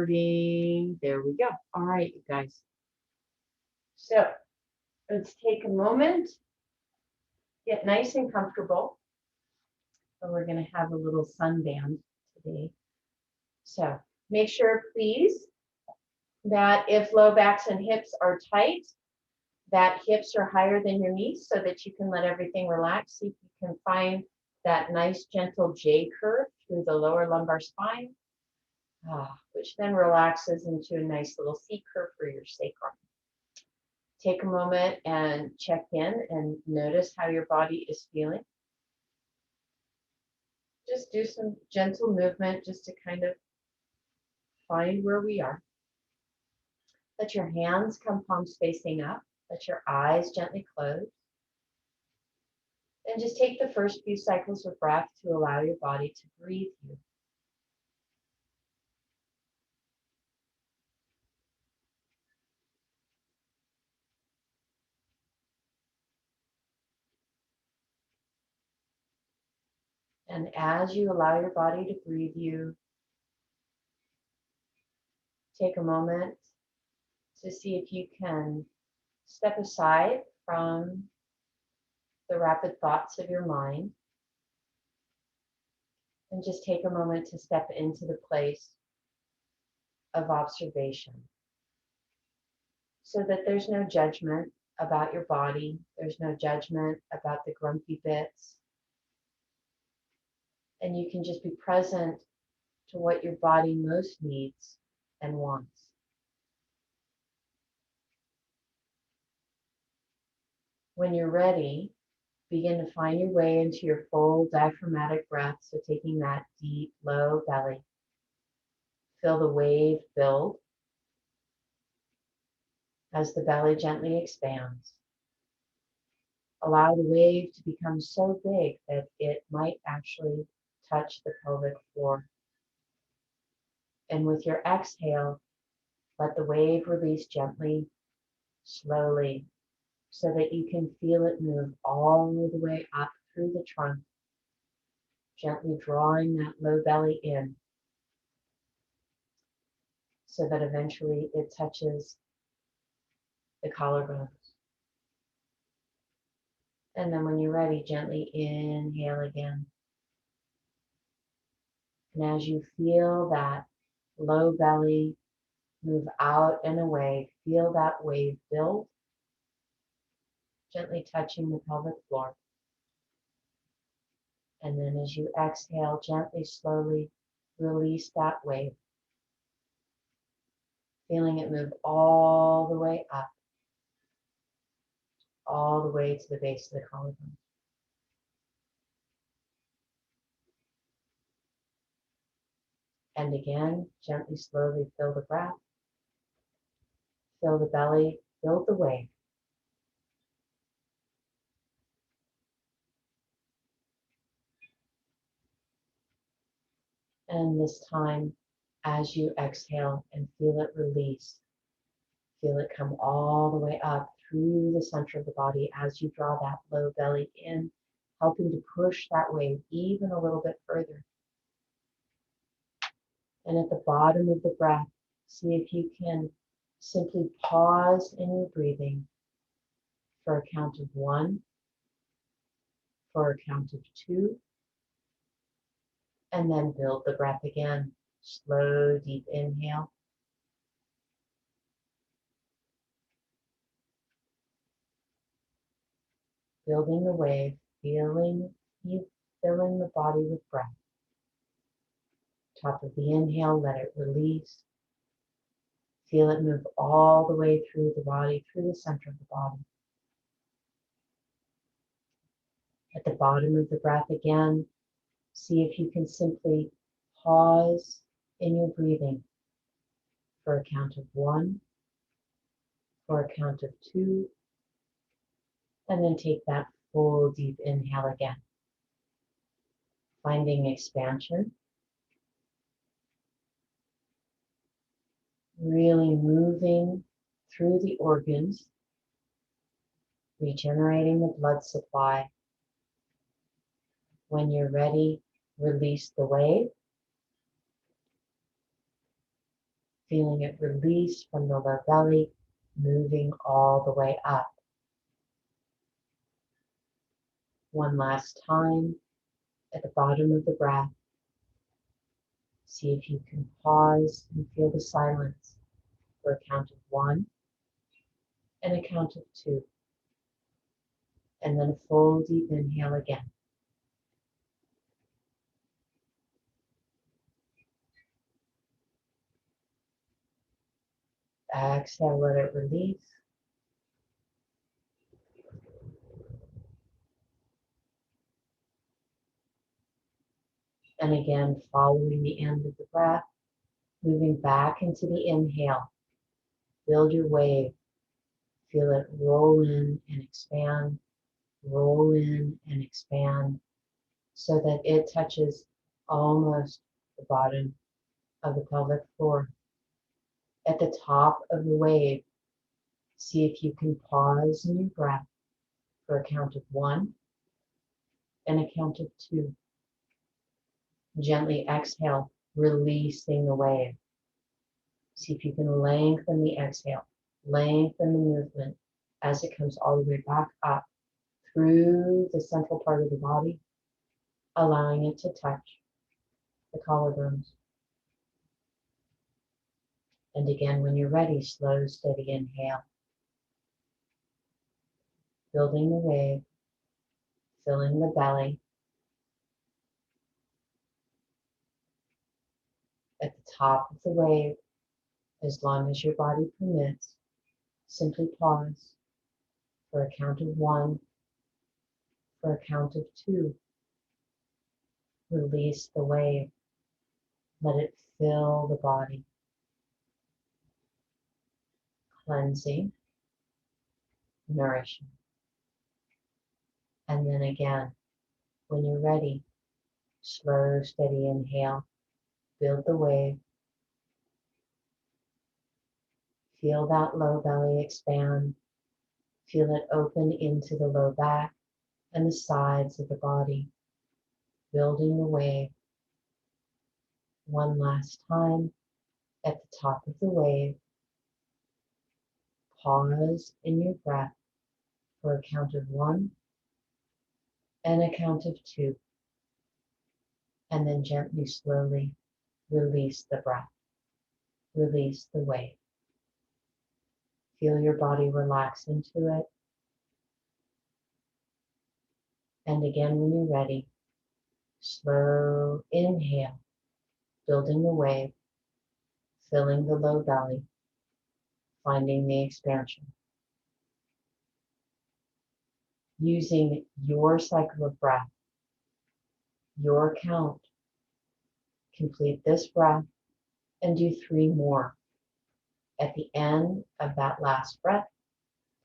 recording. There we go. All right, you guys. So let's take a moment, get nice and comfortable. And we're going to have a little sunband today. So make sure, please, that if low backs and hips are tight, that hips are higher than your knees so that you can let everything relax. See if you can find that nice gentle J curve through the lower lumbar spine, which then relaxes into a nice little C curve for your sacrum. Take a moment and check in and notice how your body is feeling. Just do some gentle movement just to kind of find where we are. Let your hands come palms facing up. Let your eyes gently close. And just take the first few cycles of breath to allow your body to breathe you. And as you allow your body to breathe you, take a moment to see if you can step aside from the rapid thoughts of your mind and just take a moment to step into the place of observation so that there's no judgment about your body, there's no judgment about the grumpy bits, and you can just be present to what your body most needs and wants. When you're ready, begin to find your way into your full diaphragmatic breath. So taking that deep, low belly. Feel the wave build as the belly gently expands. Allow the wave to become so big that it might actually touch the pelvic floor. And with your exhale, let the wave release gently, slowly, so that you can feel it move all the way up through the trunk, gently drawing that low belly in so that eventually it touches the collarbones. And then when you're ready, gently inhale again. And as you feel that low belly move out and away, feel that wave build, gently touching the pelvic floor. And then as you exhale, gently, slowly release that wave, feeling it move all the way up, all the way to the base of the collarbone. And again, gently, slowly fill the breath, fill the belly, build the wave. And this time, as you exhale and feel it release, feel it come all the way up through the center of the body as you draw that low belly in, helping to push that wave even a little bit further. And at the bottom of the breath, see if you can simply pause in your breathing for a count of 1, for a count of 2, and then build the breath again. Slow, deep inhale. Building the wave, feeling you filling the body with breath. Top of the inhale, let it release. Feel it move all the way through the body, through the center of the body. At the bottom of the breath again, see if you can simply pause in your breathing for a count of 1, for a count of 2, and then take that full deep inhale again. Finding expansion. Really moving through the organs, regenerating the blood supply. When you're ready, release the wave. feeling it release from the low belly, moving all the way up. One last time at the bottom of the breath. See if you can pause and feel the silence for a count of 1 and a count of 2. And then a full deep inhale again. Exhale, let it release. And again, following the end of the breath, moving back into the inhale. Build your wave. Feel it roll in and expand, roll in and expand, so that it touches almost the bottom of the pelvic floor. At the top of the wave, see if you can pause in your breath for a count of 1 and a count of 2. Gently exhale, releasing the wave. See if you can lengthen the exhale, lengthen the movement as it comes all the way back up through the central part of the body, allowing it to touch the collarbones. And again, when you're ready, slow, steady inhale. Building the wave, filling the belly. At the top of the wave, as long as your body permits, simply pause for a count of 1, for a count of 2. Release the wave. Let it fill the body. Cleansing, nourishing. And then again, when you're ready, slow, steady inhale. Build the wave. Feel that low belly expand. Feel it open into the low back and the sides of the body. Building the wave. One last time at the top of the wave. Pause in your breath for a count of 1 and a count of 2. And then gently, slowly release the breath. Release the wave. Feel your body relax into it. And again, when you're ready, slow inhale, building the wave, filling the low belly, finding the expansion. Using your cycle of breath, your count, complete this breath and do 3 more. At the end of that last breath,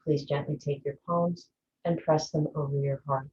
please gently take your palms and press them over your heart.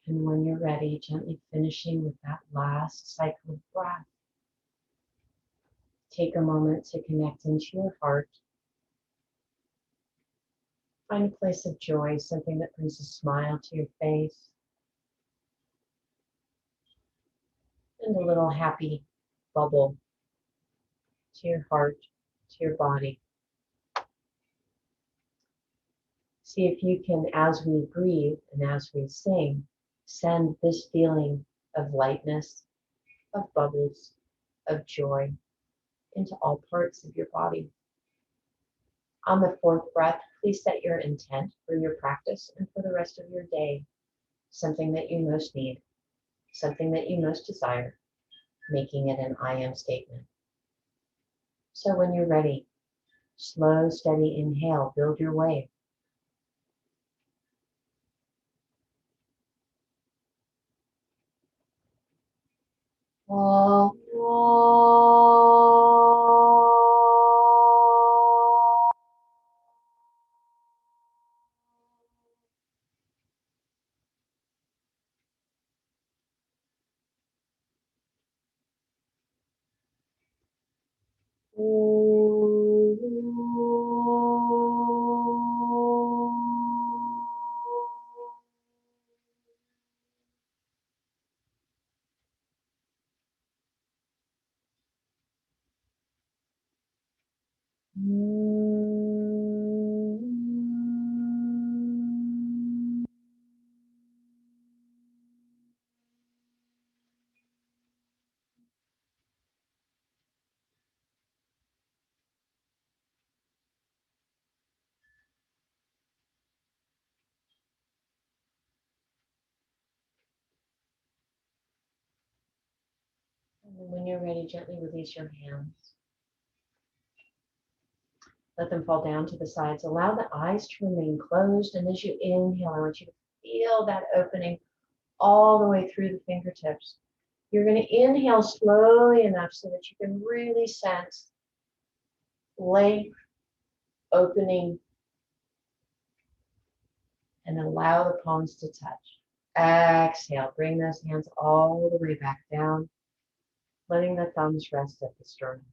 And when you're ready, gently finishing with that last cycle of breath. Take a moment to connect into your heart. Find a place of joy, something that brings a smile to your face. And a little happy bubble to your heart, to your body. See if you can, as we breathe and as we sing, send this feeling of lightness, of bubbles, of joy into all parts of your body. On the fourth breath, please set your intent for your practice and for the rest of your day. Something that you most need, something that you most desire, making it an I am statement. So when you're ready, slow, steady inhale, build your way. And when you're ready, gently release your hands. Let them fall down to the sides. Allow the eyes to remain closed. And as you inhale, I want you to feel that opening all the way through the fingertips. You're going to inhale slowly enough so that you can really sense length, opening, and allow the palms to touch. Exhale, bring those hands all the way back down, letting the thumbs rest at the sternum.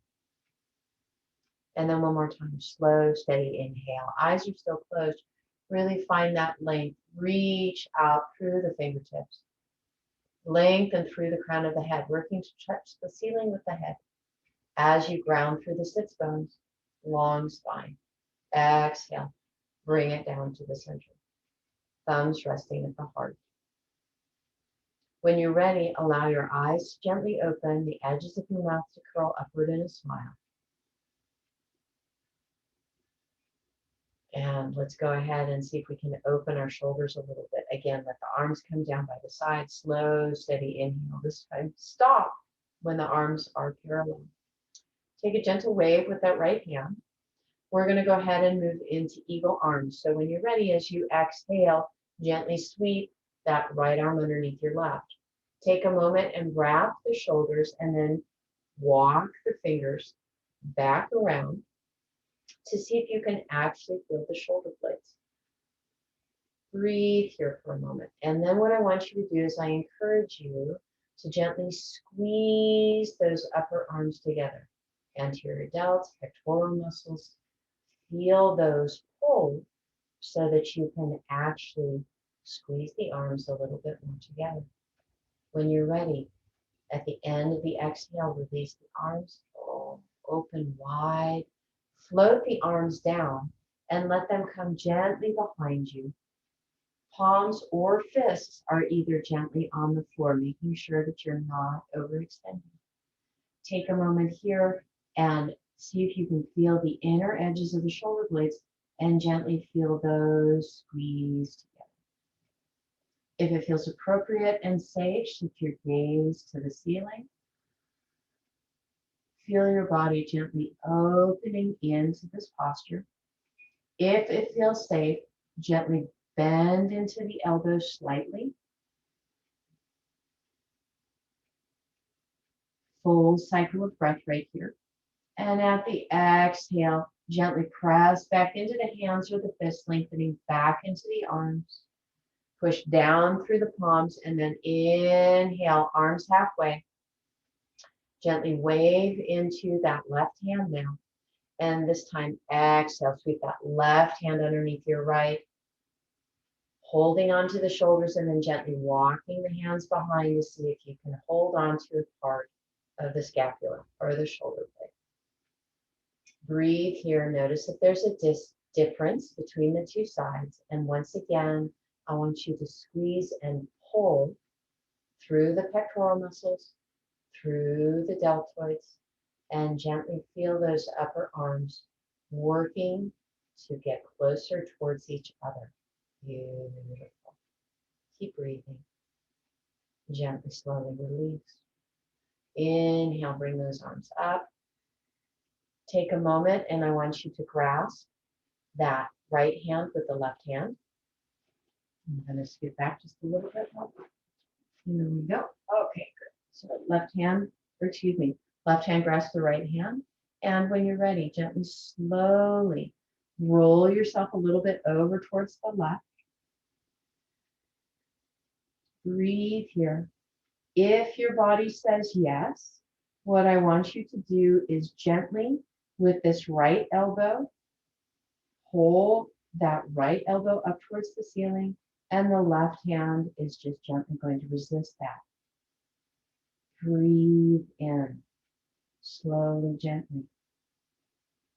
And then one more time, slow, steady inhale. Eyes are still closed. Really find that length. Reach out through the fingertips. Lengthen through the crown of the head, working to touch the ceiling with the head. As you ground through the sits bones, long spine. Exhale, bring it down to the center. Thumbs resting at the heart. When you're ready, allow your eyes to gently open, the edges of your mouth to curl upward in a smile. And let's go ahead and see if we can open our shoulders a little bit. Again, let the arms come down by the side. Slow, steady inhale. This time, stop when the arms are parallel. Take a gentle wave with that right hand. We're going to go ahead and move into eagle arms. So when you're ready, as you exhale, gently sweep that right arm underneath your left. Take a moment and wrap the shoulders and then walk the fingers back around to see if you can actually feel the shoulder blades. Breathe here for a moment. And then what I want you to do is I encourage you to gently squeeze those upper arms together. Anterior delts, pectoral muscles. Feel those pull so that you can actually squeeze the arms a little bit more together. When you're ready, at the end of the exhale, release the arms, open wide, float the arms down and let them come gently behind you. Palms or fists are either gently on the floor, making sure that you're not overextending. Take a moment here and see if you can feel the inner edges of the shoulder blades and gently feel those squeeze together. If it feels appropriate and safe, shift your gaze to the ceiling. Feel your body gently opening into this posture. If it feels safe, gently bend into the elbows slightly. Full cycle of breath right here. And at the exhale, gently press back into the hands or the fists, lengthening back into the arms. Push down through the palms and then inhale, arms halfway. Gently wave into that left hand now. And this time, exhale, sweep that left hand underneath your right. Holding onto the shoulders and then gently walking the hands behind to see if you can hold on to a part of the scapula or the shoulder blade. Breathe here. Notice if there's a difference between the two sides. And once again, I want you to squeeze and pull through the pectoral muscles, through the deltoids, And gently feel those upper arms working to get closer towards each other. Beautiful. Keep breathing. Gently, slowly release. Inhale, bring those arms up. Take a moment and I want you to grasp that right hand with the left hand. I'm going to scoot back just a little bit more. Here we go. Okay, good. So left hand grasp the right hand. And when you're ready, gently, slowly roll yourself a little bit over towards the left. Breathe here. If your body says yes, what I want you to do is gently, with this right elbow, hold that right elbow up towards the ceiling, and the left hand is just gently going to resist that. Breathe in, slowly, gently.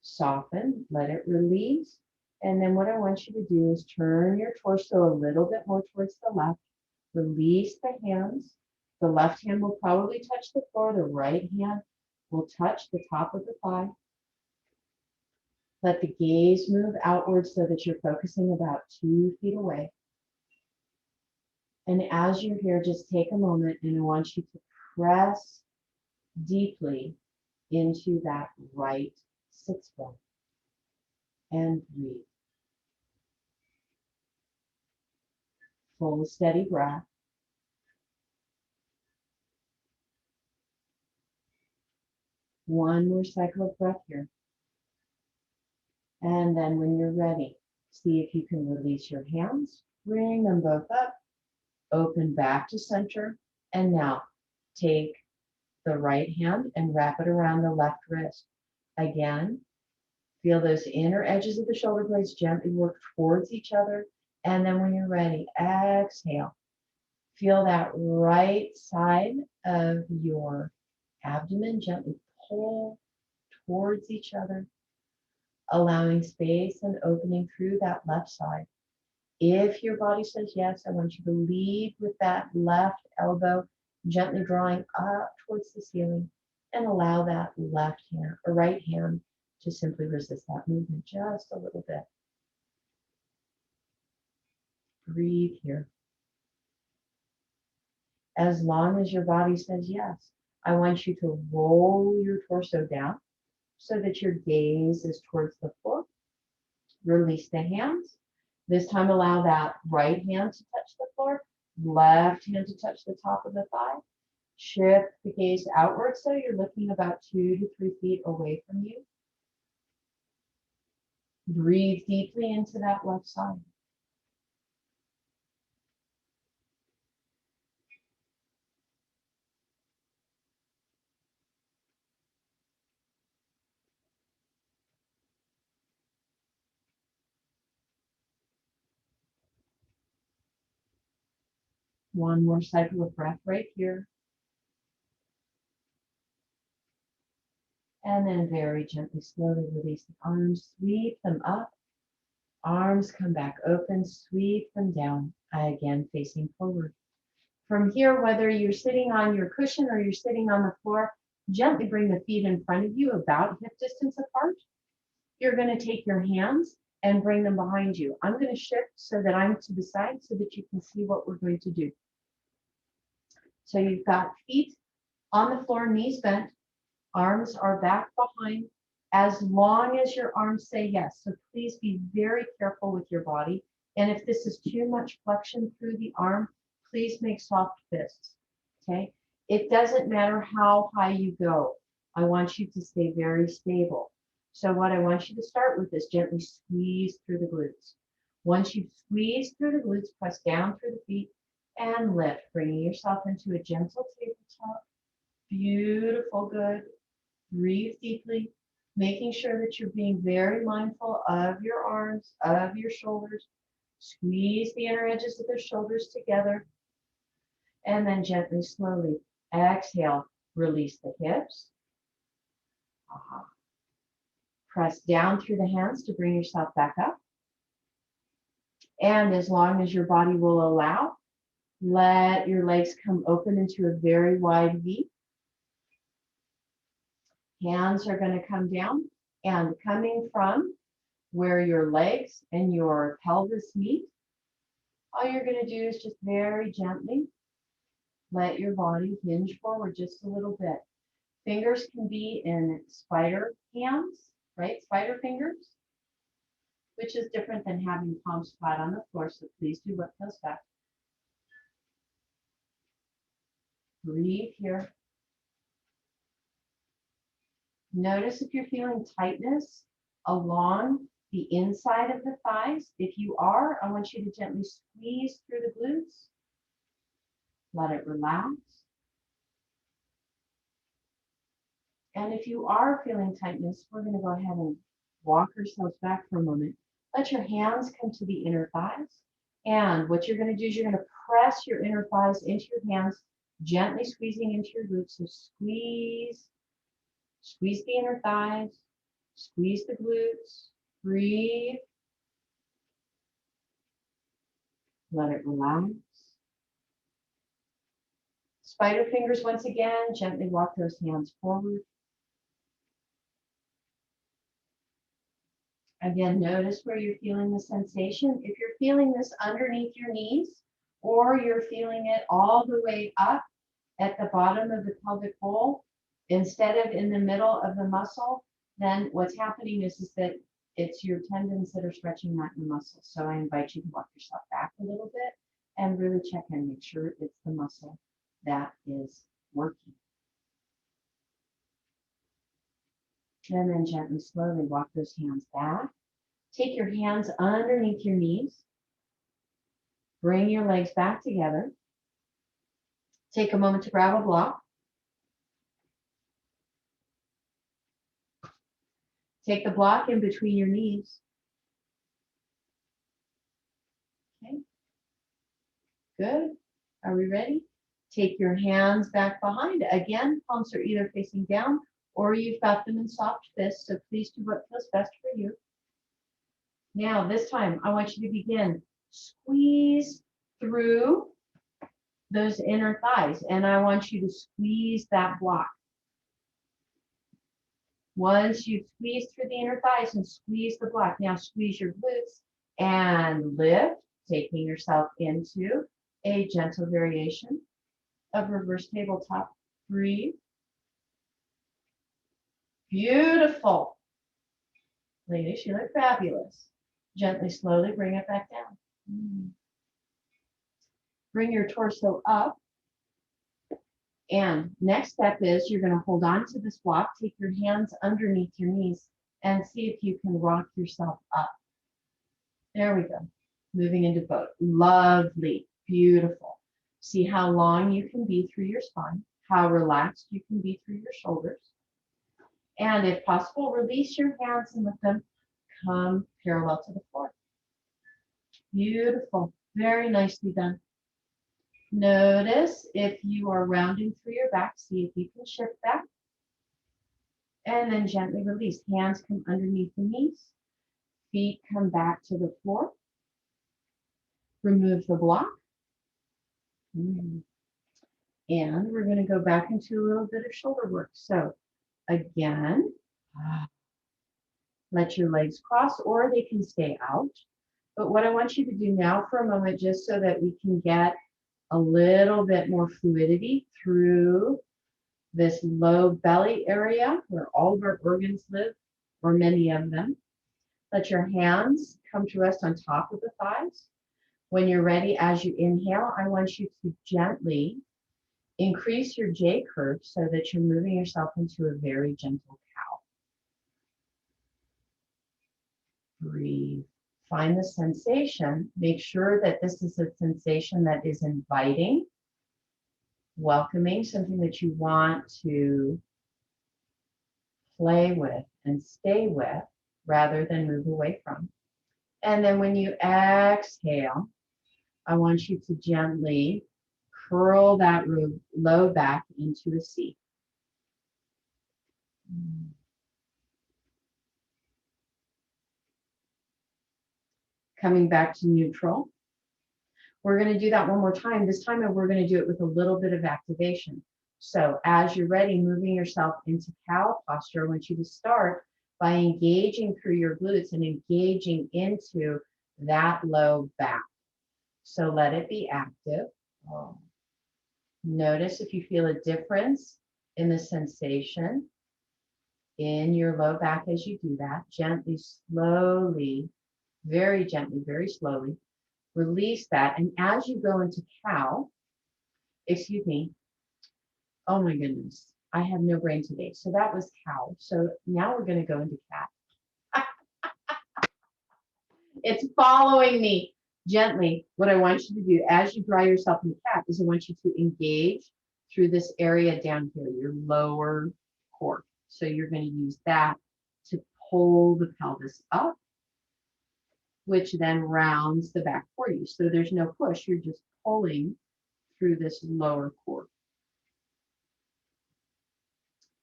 Soften, let it release. And then what I want you to do is turn your torso a little bit more towards the left. Release the hands. The left hand will probably touch the floor. The right hand will touch the top of the thigh. Let the gaze move outwards so that you're focusing about 2 feet away. And as you're here, just take a moment and I want you to press deeply into that right sits bone and breathe. Full steady breath. One more cycle of breath here. And then when you're ready, see if you can release your hands, bring them both up, open back to center, and now take the right hand and wrap it around the left wrist. Again, feel those inner edges of the shoulder blades gently work towards each other. And then when you're ready, exhale. Feel that right side of your abdomen gently pull towards each other, allowing space and opening through that left side. If your body says yes, I want you to lead with that left elbow gently drawing up towards the ceiling and allow that left hand or right hand to simply resist that movement just a little bit. Breathe here. As long as your body says yes, I want you to roll your torso down so that your gaze is towards the floor. Release the hands. This time allow that right hand to touch the floor, left hand to touch the top of the thigh. Shift the gaze outward so you're looking about 2 to 3 feet away from you. Breathe deeply into that left side. One more cycle of breath right here. And then very gently, slowly release the arms, sweep them up. Arms come back open, sweep them down. Again, facing forward. From here, whether you're sitting on your cushion or you're sitting on the floor, gently bring the feet in front of you about hip distance apart. You're going to take your hands and bring them behind you. I'm going to shift so that I'm to the side so that you can see what we're going to do. So you've got feet on the floor, knees bent, arms are back behind, as long as your arms say yes. So please be very careful with your body. And if this is too much flexion through the arm, please make soft fists, okay? It doesn't matter how high you go. I want you to stay very stable. So what I want you to start with is gently squeeze through the glutes. Once you've squeezed through the glutes, press down through the feet and lift, bringing yourself into a gentle tabletop. Beautiful, good. Breathe deeply, making sure that you're being very mindful of your arms, of your shoulders. Squeeze the inner edges of the shoulders together. And then gently, slowly exhale, release the hips. Press down through the hands to bring yourself back up. And as long as your body will allow, let your legs come open into a very wide V. Hands are going to come down, and coming from where your legs and your pelvis meet, all you're going to do is just very gently let your body hinge forward just a little bit. Fingers can be in spider hands, right? Spider fingers, which is different than having palms flat on the floor. So please do what feels best. Breathe here. Notice if you're feeling tightness along the inside of the thighs. If you are, I want you to gently squeeze through the glutes. Let it relax. And if you are feeling tightness, we're going to go ahead and walk ourselves back for a moment. Let your hands come to the inner thighs. And what you're going to do is you're going to press your inner thighs into your hands, gently squeezing into your glutes. So squeeze, squeeze the inner thighs, squeeze the glutes, breathe. Let it relax. Spider fingers once again, gently walk those hands forward. Again, notice where you're feeling the sensation. If you're feeling this underneath your knees, or you're feeling it all the way up at the bottom of the pelvic bowl, instead of in the middle of the muscle, then what's happening is that it's your tendons that are stretching, not your muscles. So I invite you to walk yourself back a little bit and really check in, make sure it's the muscle that is working. And then gently, slowly walk those hands back. Take your hands underneath your knees. Bring your legs back together. Take a moment to grab a block. Take the block in between your knees. Okay. Good. Are we ready? Take your hands back behind. Again, palms are either facing down or you've got them in soft fists. So please do what feels best for you. Now, this time, I want you to begin. Squeeze through those inner thighs, and I want you to squeeze that block. Once you've squeezed through the inner thighs and squeeze the block, now squeeze your glutes and lift, taking yourself into a gentle variation of reverse tabletop. Breathe. Beautiful. Ladies, you look fabulous. Gently, slowly bring it back down. Bring your torso up. And next step is you're going to hold on to this block, take your hands underneath your knees, and see if you can rock yourself up. There we go. Moving into boat. Lovely. Beautiful. See how long you can be through your spine, how relaxed you can be through your shoulders. And if possible, release your hands and let them come parallel to the floor. Beautiful. Very nicely done. Notice if you are rounding through your back, see if you can shift back. And then gently release. Hands come underneath the knees. Feet come back to the floor. Remove the block. And we're going to go back into a little bit of shoulder work. So again, let your legs cross or they can stay out. But what I want you to do now for a moment, just so that we can get a little bit more fluidity through this low belly area where all of our organs live, or many of them. Let your hands come to rest on top of the thighs. When you're ready, as you inhale, I want you to gently increase your J curve so that you're moving yourself into a very gentle cow. Breathe. Find the sensation. Make sure that this is a sensation that is inviting, welcoming, something that you want to play with and stay with rather than move away from. And then when you exhale, I want you to gently curl that low back into a C. Coming back to neutral. We're going to do that one more time. This time we're going to do it with a little bit of activation. So as you're ready, moving yourself into cow posture, I want you to start by engaging through your glutes and engaging into that low back. So let it be active. Notice if you feel a difference in the sensation in your low back as you do that. Gently, slowly, very gently, very slowly, release that. And as you go into cow, excuse me, oh my goodness, I have no brain today. So that was cow. So now we're going to go into cat. It's following me gently. What I want you to do as you dry yourself in the cat is I want you to engage through this area down here, your lower core. So you're going to use that to pull the pelvis up, which then rounds the back for you. So there's no push, you're just pulling through this lower core.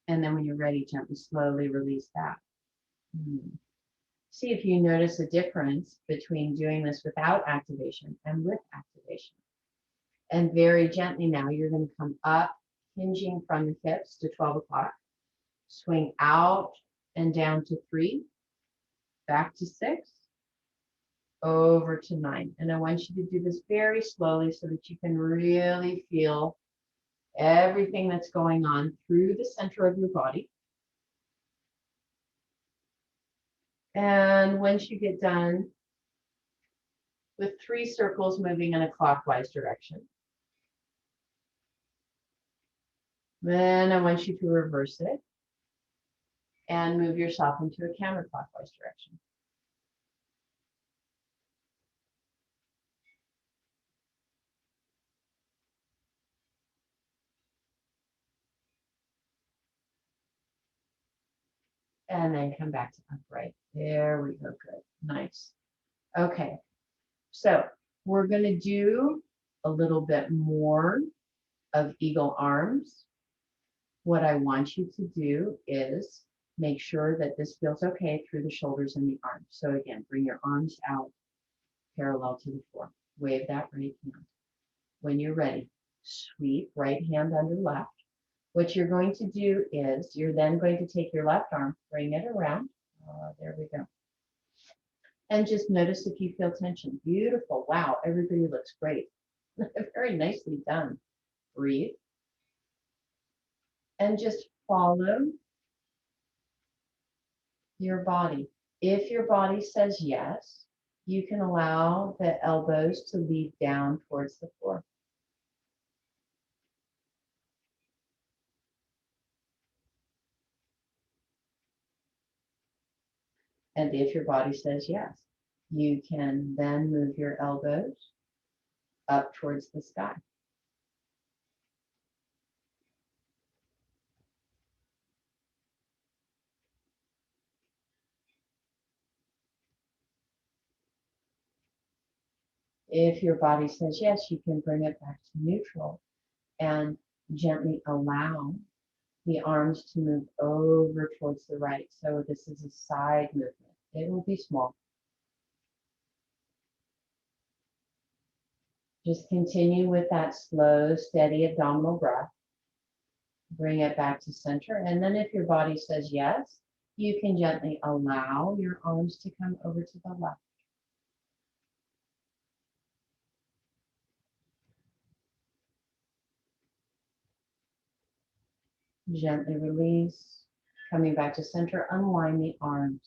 And then when you're ready, gently, slowly release that. See if you notice a difference between doing this without activation and with activation. And very gently now, you're going to come up, hinging from the hips to 12 o'clock. Swing out and down to 3, back to 6, over to 9. And I want you to do this very slowly so that you can really feel everything that's going on through the center of your body. And once you get done with 3 circles moving in a clockwise direction, then I want you to reverse it and move yourself into a counterclockwise direction. And then come back to upright. There we go. Good. Nice. Okay. So we're going to do a little bit more of eagle arms. What I want you to do is make sure that this feels okay through the shoulders and the arms. So again, bring your arms out parallel to the floor. Wave that right hand. When you're ready, sweep right hand under left. What you're going to do is you're then going to take your left arm, bring it around. There we go. And just notice if you feel tension. Beautiful. Wow, everybody looks great. Very nicely done. Breathe. And just follow your body. If your body says yes, you can allow the elbows to lead down towards the floor. And if your body says yes, you can then move your elbows up towards the sky. If your body says yes, you can bring it back to neutral and gently allow the arms to move over towards the right. So this is a side movement. It will be small. Just continue with that slow, steady abdominal breath. Bring it back to center. And then if your body says yes, you can gently allow your arms to come over to the left. Gently release, coming back to center, unwind the arms.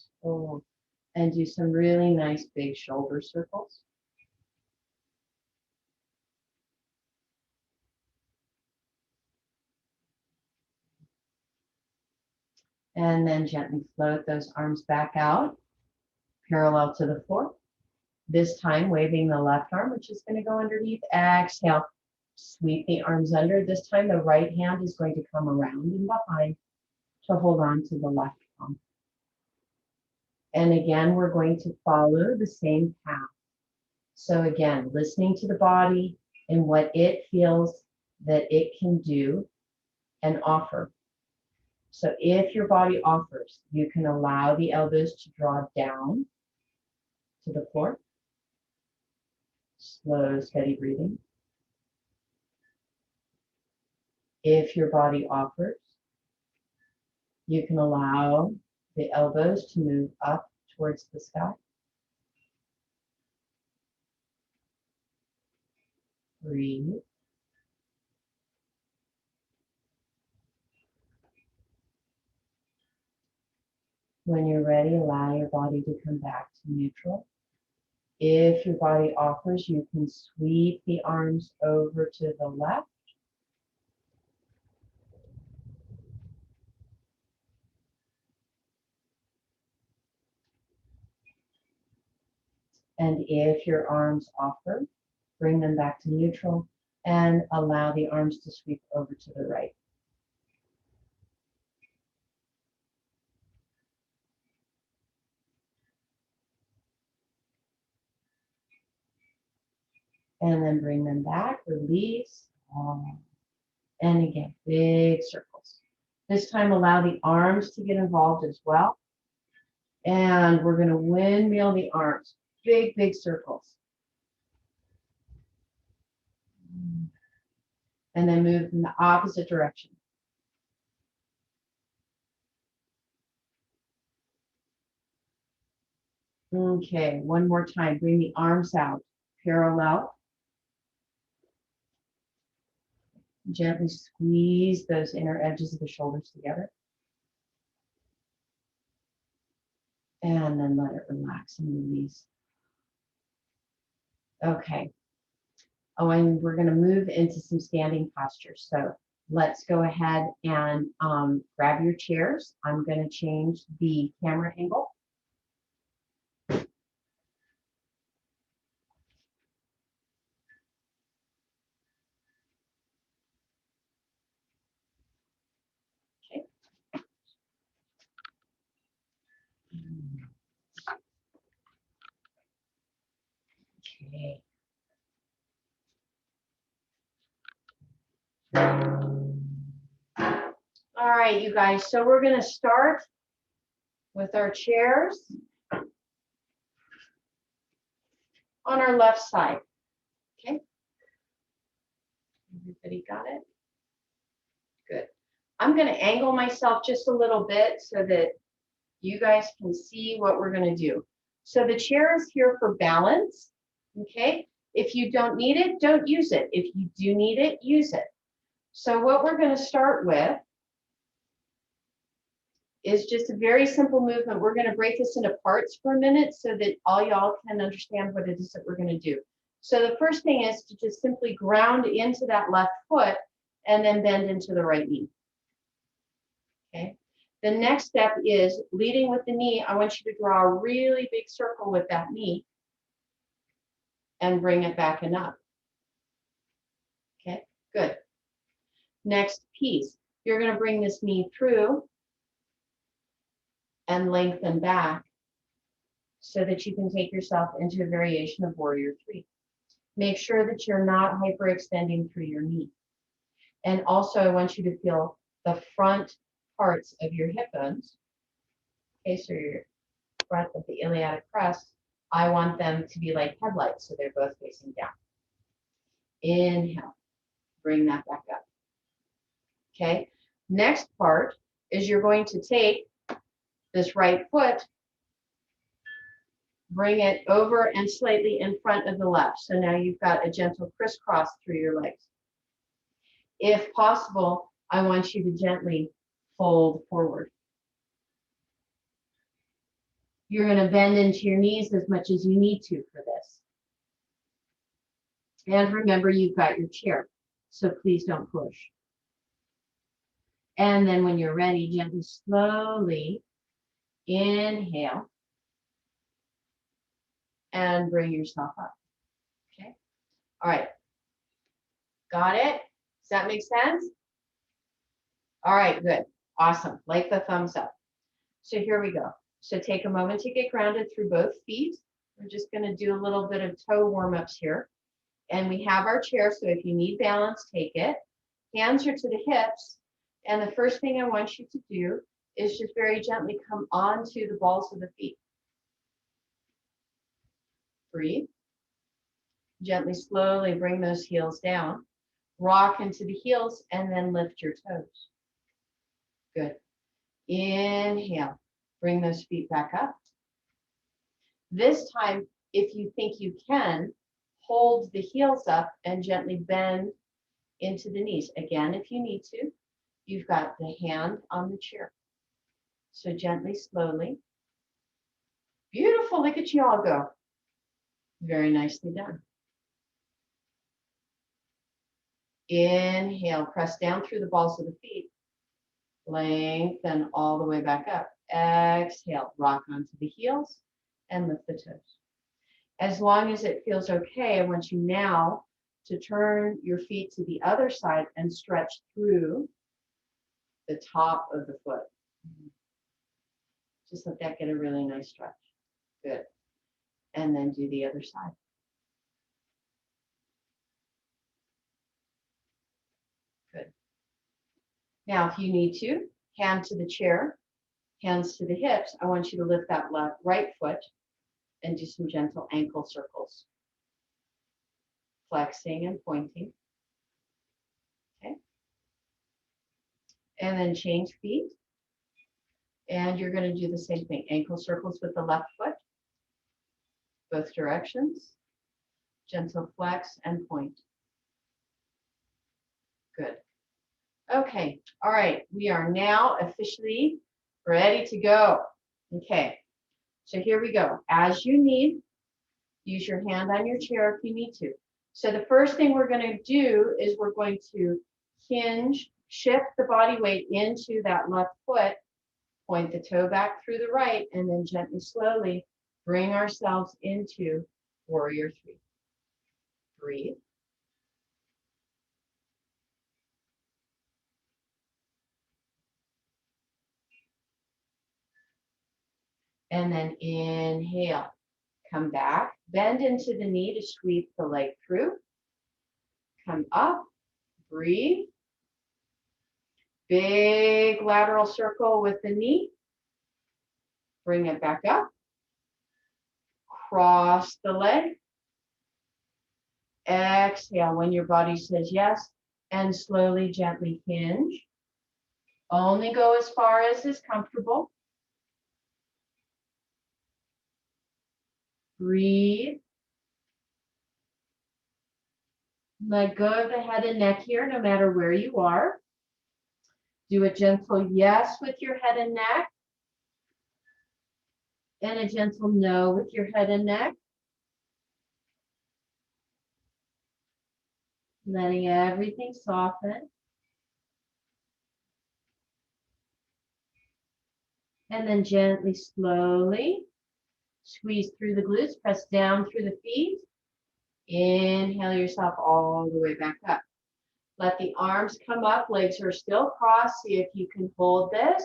And do some really nice big shoulder circles. And then gently float those arms back out, parallel to the floor. This time waving the left arm, which is going to go underneath. Exhale, sweep the arms under. This time the right hand is going to come around and behind to hold on to the left palm. And again, we're going to follow the same path. So again, listening to the body and what it feels that it can do and offer. So if your body offers, you can allow the elbows to draw down to the floor. Slow, steady breathing. If your body offers, you can allow the elbows to move up towards the sky. Breathe. When you're ready, allow your body to come back to neutral. If your body offers, you can sweep the arms over to the left. And if your arms offer, bring them back to neutral and allow the arms to sweep over to the right. And then bring them back, release. And again, big circles. This time allow the arms to get involved as well. And we're going to windmill the arms, big, big circles. And then move in the opposite direction. Okay, one more time. Bring the arms out, parallel. Gently squeeze those inner edges of the shoulders together. And then let it relax and release. Okay. Oh, and we're going to move into some standing postures. So let's go ahead and grab your chairs. I'm going to change the camera angle. Okay. Okay. All right, you guys. So we're going to start with our chairs on our left side. Okay. Everybody got it? Good. I'm going to angle myself just a little bit so that you guys can see what we're going to do. So the chair is here for balance. Okay. If you don't need it, don't use it. If you do need it, use it. So what we're going to start with is just a very simple movement. We're going to break this into parts for a minute so that all y'all can understand what it is that we're going to do. So the first thing is to just simply ground into that left foot and then bend into the right knee. Okay. The next step is leading with the knee. I want you to draw a really big circle with that knee and bring it back and up. Okay, good. Next piece, you're going to bring this knee through and lengthen back so that you can take yourself into a variation of Warrior 3. Make sure that you're not hyperextending through your knee. And also, I want you to feel the front parts of your hip bones. Okay, so your front of the iliac crest, I want them to be like headlights, so they're both facing down. Inhale, bring that back up. Okay, next part is you're going to take this right foot, bring it over and slightly in front of the left. So now you've got a gentle crisscross through your legs. If possible, I want you to gently fold forward. You're going to bend into your knees as much as you need to for this. And remember, you've got your chair, so please don't push. And then when you're ready, gently, slowly inhale and bring yourself up. Okay. All right. Got it? Does that make sense? All right, good. Awesome. Like the thumbs up. So here we go. So take a moment to get grounded through both feet. We're just going to do a little bit of toe warm-ups here. And we have our chair, so if you need balance, take it. Hands are to the hips. And the first thing I want you to do is just very gently come onto the balls of the feet. Breathe. Gently, slowly bring those heels down. rock into the heels, and then lift your toes. Good. Inhale, bring those feet back up. This time, if you think you can, hold the heels up and gently bend into the knees. Again, if you need to, you've got the hand on the chair. So gently, slowly. Beautiful, look at you all go. Very nicely done. Inhale, press down through the balls of the feet. Lengthen all the way back up. Exhale, rock onto the heels and lift the toes. As long as it feels okay, I want you now to turn your feet to the other side and stretch through the top of the foot. Just let that get a really nice stretch. Good. And then do the other side. Good. Now, if you need to, hand to the chair, hands to the hips. I want you to lift that right foot and do some gentle ankle circles. Flexing and pointing. Okay. And then change feet. And you're going to do the same thing. Ankle circles with the left foot. Both directions. Gentle flex and point. Good. Okay. All right. We are now officially ready to go. Okay. So here we go. As you need, use your hand on your chair if you need to. So the first thing we're going to do is we're going to hinge, shift the body weight into that left foot, point the toe back through the right, and then gently, slowly bring ourselves into Warrior Three. Breathe. And then inhale. Come back, bend into the knee to sweep the leg through. Come up, breathe. Big lateral circle with the knee. Bring it back up. Cross the leg. Exhale when your body says yes, and slowly, gently hinge. Only go as far as is comfortable. Breathe. Let go of the head and neck here, no matter where you are. Do a gentle yes with your head and neck. And a gentle no with your head and neck. Letting everything soften. And then gently, slowly, squeeze through the glutes, press down through the feet. Inhale yourself all the way back up. Let the arms come up, legs are still crossed. See if you can hold this.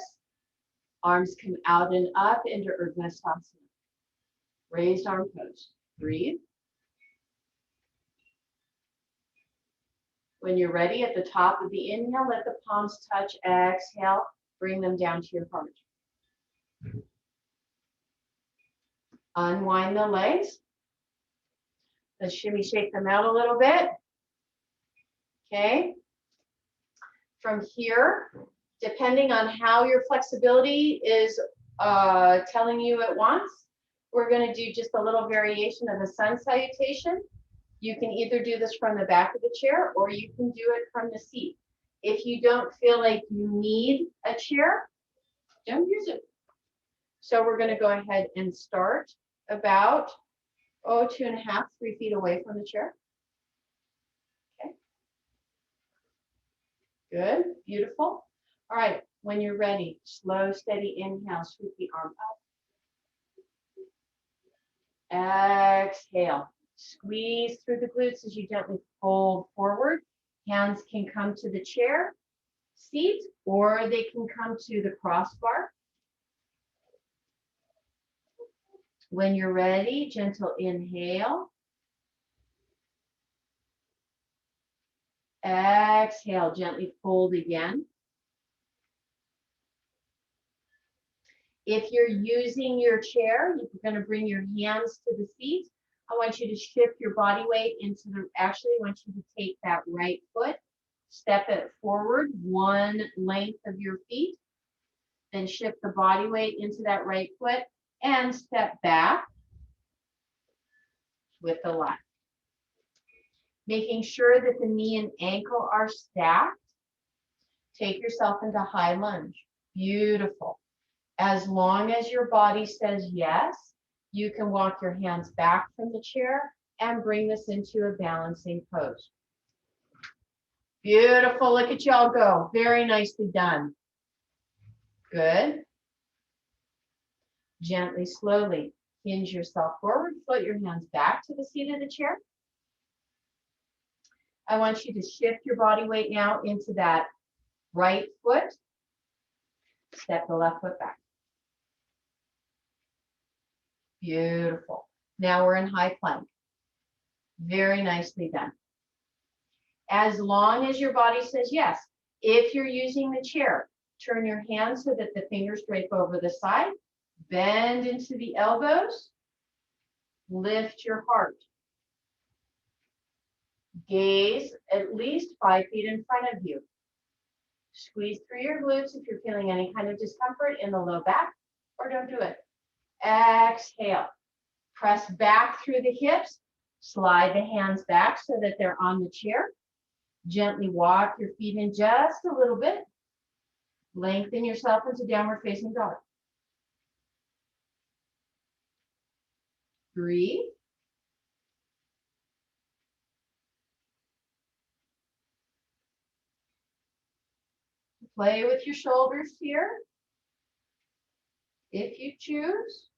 Arms come out and up into Urdhva-sthasana. Raised arm pose. Breathe. When you're ready, at the top of the inhale, let the palms touch. Exhale, bring them down to your heart. Unwind the legs. Let's shimmy, shake them out a little bit. Okay. From here, depending on how your flexibility is telling you it wants, we're going to do just a little variation of the sun salutation. You can either do this from the back of the chair or you can do it from the seat. If you don't feel like you need a chair, don't use it. So we're going to go ahead and start about 2.5, 3 feet away from the chair. Okay. Good, beautiful. All right, when you're ready, slow, steady inhale, sweep the arm up. Exhale, squeeze through the glutes as you gently fold forward. Hands can come to the chair, seat, or they can come to the crossbar. When you're ready, gentle inhale. Exhale, gently fold again. If you're using your chair, you're going to bring your hands to the seat. I want you to shift your body weight into the, actually I want you to take that right foot Step it forward one length of your feet. Then shift the body weight into that right foot and step back with the left. Making sure that the knee and ankle are stacked. Take yourself into high lunge. Beautiful. As long as your body says yes, you can walk your hands back from the chair and bring this into a balancing pose. Beautiful. Look at y'all go. Very nicely done. Good. Gently, slowly hinge yourself forward. Float your hands back to the seat of the chair. I want you to shift your body weight now into that right foot. Step the left foot back. Beautiful. Now we're in high plank. Very nicely done. As long as your body says yes. If you're using the chair, turn your hands so that the fingers drape over the side. Bend into the elbows. Lift your heart. Gaze at least 5 feet in front of you. Squeeze through your glutes if you're feeling any kind of discomfort in the low back, or don't do it. Exhale. Press back through the hips. Slide the hands back so that they're on the chair. Gently walk your feet in just a little bit. Lengthen yourself into downward facing dog. Breathe. Play with your shoulders here, if you choose.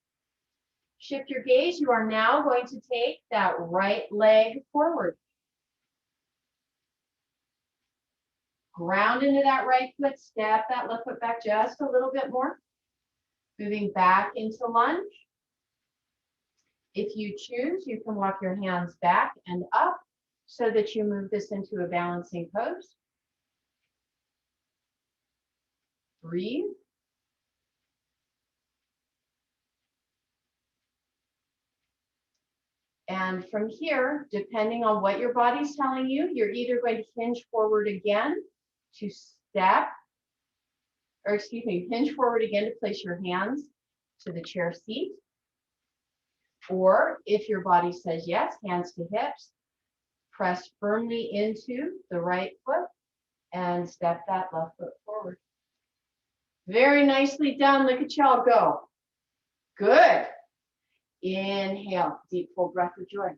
Shift your gaze. You are now going to take that right leg forward. Ground into that right foot. Step that left foot back just a little bit more. Moving back into lunge. If you choose, you can walk your hands back and up so that you move this into a balancing pose. Breathe. And from here, depending on what your body's telling you, you're either going to hinge forward again to step, or excuse me, hinge forward again to place your hands to the chair seat. Or if your body says yes, hands to hips, press firmly into the right foot and step that left foot forward. Very nicely done. Look at y'all go. Good. Inhale, deep full breath of joy.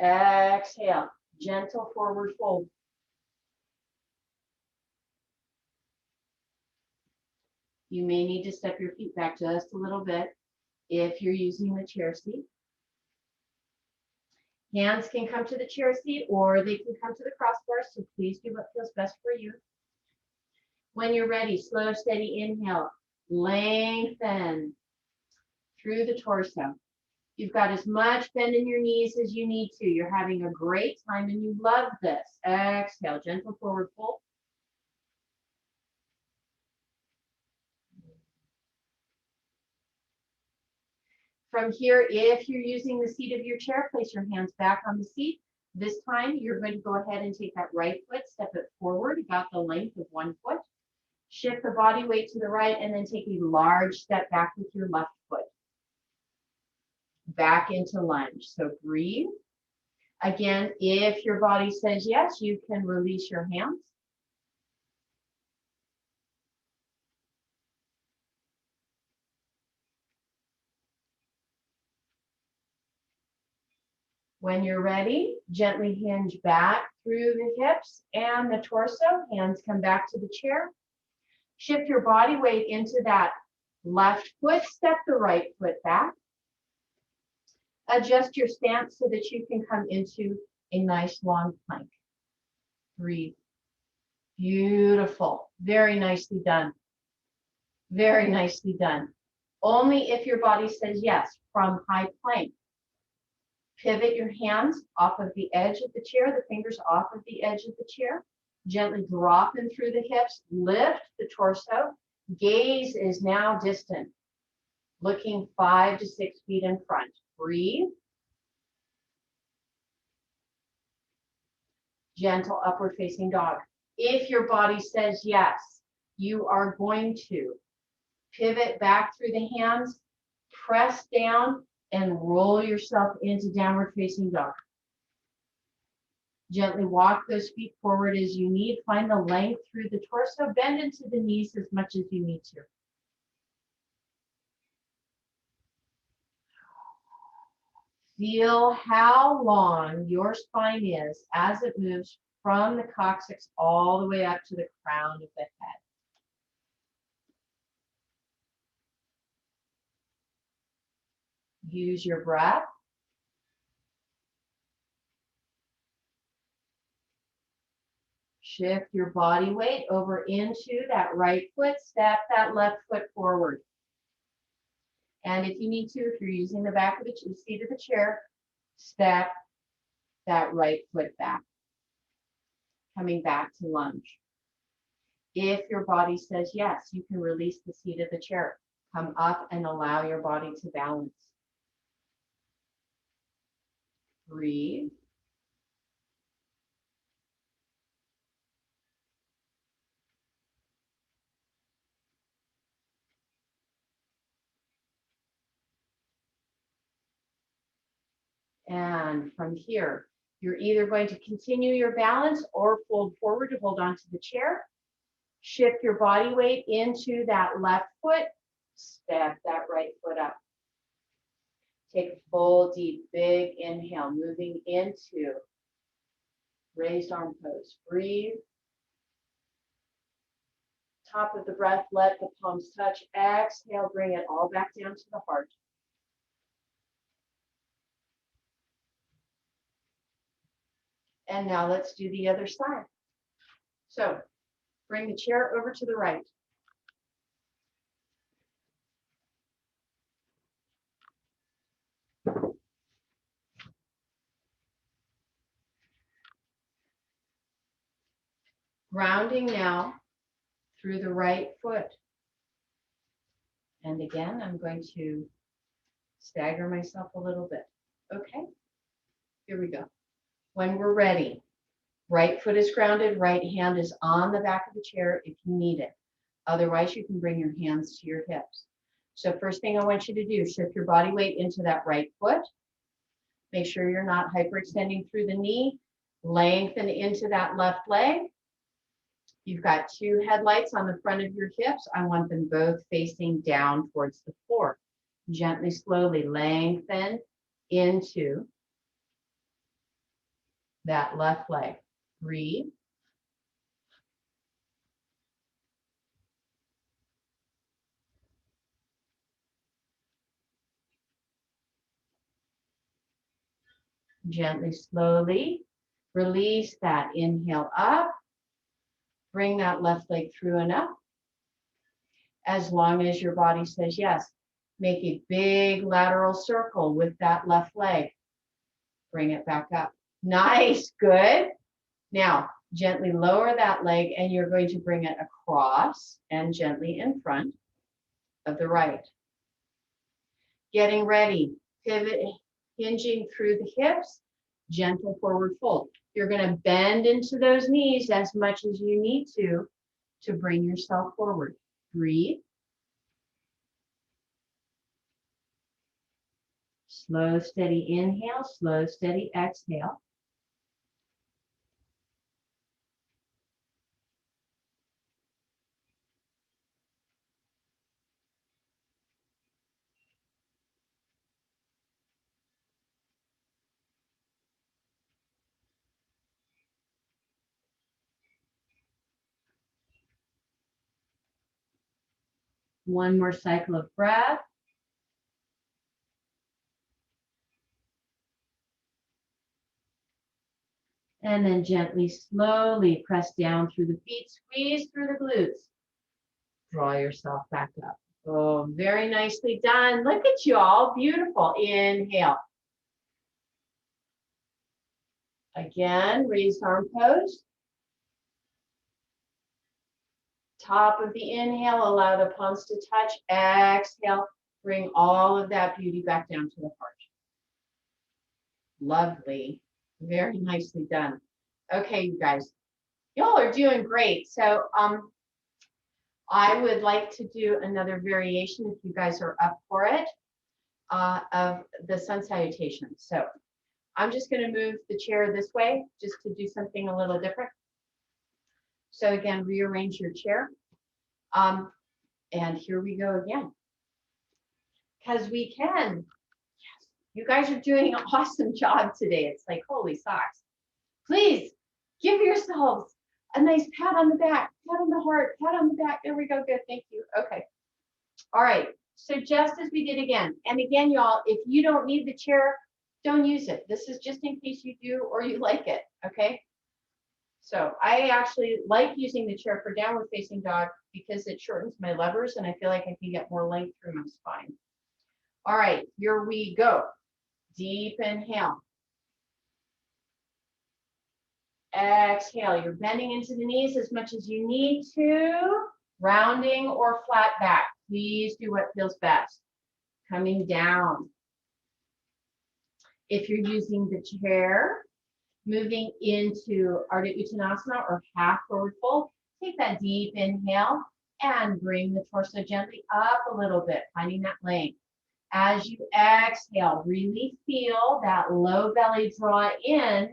Exhale, gentle forward fold. You may need to step your feet back just a little bit if you're using the chair seat. Hands can come to the chair seat or they can come to the crossbar, so please do what feels best for you. When you're ready, slow, steady inhale. Lengthen through the torso. You've got as much bend in your knees as you need to. You're having a great time and you love this. Exhale, gentle forward fold. From here, if you're using the seat of your chair, place your hands back on the seat. This time, you're going to go ahead and take that right foot, step it forward, about the length of one foot. Shift the body weight to the right and then take a large step back with your left foot. Back into lunge. So breathe. Again, if your body says yes, you can release your hands. When you're ready, gently hinge back through the hips and the torso. Hands come back to the chair. Shift your body weight into that left foot. Step the right foot back. Adjust your stance so that you can come into a nice long plank. Breathe. Beautiful. Very nicely done. Very nicely done. Only if your body says yes from high plank. Pivot your hands off of the edge of the chair, the fingers off of the edge of the chair. Gently drop in through the hips, lift the torso. Gaze is now distant, looking 5 to 6 feet in front. Breathe. Gentle upward facing dog. If your body says yes, you are going to pivot back through the hands, press down, and roll yourself into downward facing dog. Gently walk those feet forward as you need. Find the length through the torso. Bend into the knees as much as you need to. Feel how long your spine is as it moves from the coccyx all the way up to the crown of the head. Use your breath. Shift your body weight over into that right foot. Step that left foot forward. And if you need to, if you're using the back of the seat of the chair, step that right foot back. Coming back to lunge. If your body says yes, you can release the seat of the chair. Come up and allow your body to balance. Breathe. And from here, you're either going to continue your balance or fold forward to hold on to the chair. Shift your body weight into that left foot. Step that right foot up. Take a full, deep, big inhale, moving into raised arm pose. Breathe. Top of the breath, let the palms touch. Exhale, bring it all back down to the heart. And now let's do the other side. So bring the chair over to the right. Grounding now through the right foot. And again, I'm going to stagger myself a little bit. Okay, here we go. When we're ready, right foot is grounded, right hand is on the back of the chair if you need it. Otherwise, you can bring your hands to your hips. So first thing I want you to do, shift your body weight into that right foot. Make sure you're not hyperextending through the knee. Lengthen into that left leg. You've got two headlights on the front of your hips. I want them both facing down towards the floor. Gently, slowly lengthen into that left leg. Breathe. Gently, slowly release that. Inhale up. Bring that left leg through and up. As long as your body says yes. Make a big lateral circle with that left leg. Bring it back up. Nice, good. Now, gently lower that leg and you're going to bring it across and gently in front of the right. Getting ready, pivot, hinging through the hips, gentle forward fold. You're going to bend into those knees as much as you need to bring yourself forward. Breathe. Slow, steady inhale, slow, steady exhale. One more cycle of breath. And then gently, slowly press down through the feet, squeeze through the glutes. Draw yourself back up. Oh, very nicely done. Look at you all, beautiful. Inhale. Again, raised arm pose. Top of the inhale, allow the palms to touch. Exhale, bring all of that beauty back down to the heart. Lovely, very nicely done. Okay, you guys, y'all are doing great. So I would like to do another variation if you guys are up for it of the sun salutation. So I'm just going to move the chair this way just to do something a little different. So again, rearrange your chair. And here we go again. Because we can. Yes, you guys are doing an awesome job today. It's like, holy socks. Please give yourselves a nice pat on the back, pat on the heart, pat on the back. There we go. Good. Thank you. Okay. All right. So just as we did again, and again, y'all, if you don't need the chair, don't use it. This is just in case you do or you like it. Okay. So I actually like using the chair for downward facing dog because it shortens my levers and I feel like I can get more length through my spine. All right, here we go. Deep inhale. Exhale. You're bending into the knees as much as you need to. Rounding or flat back. Please do what feels best. Coming down. If you're using the chair, moving into Ardha Uttanasana or half forward fold, take that deep inhale and bring the torso gently up a little bit, finding that length. As you exhale, really feel that low belly draw in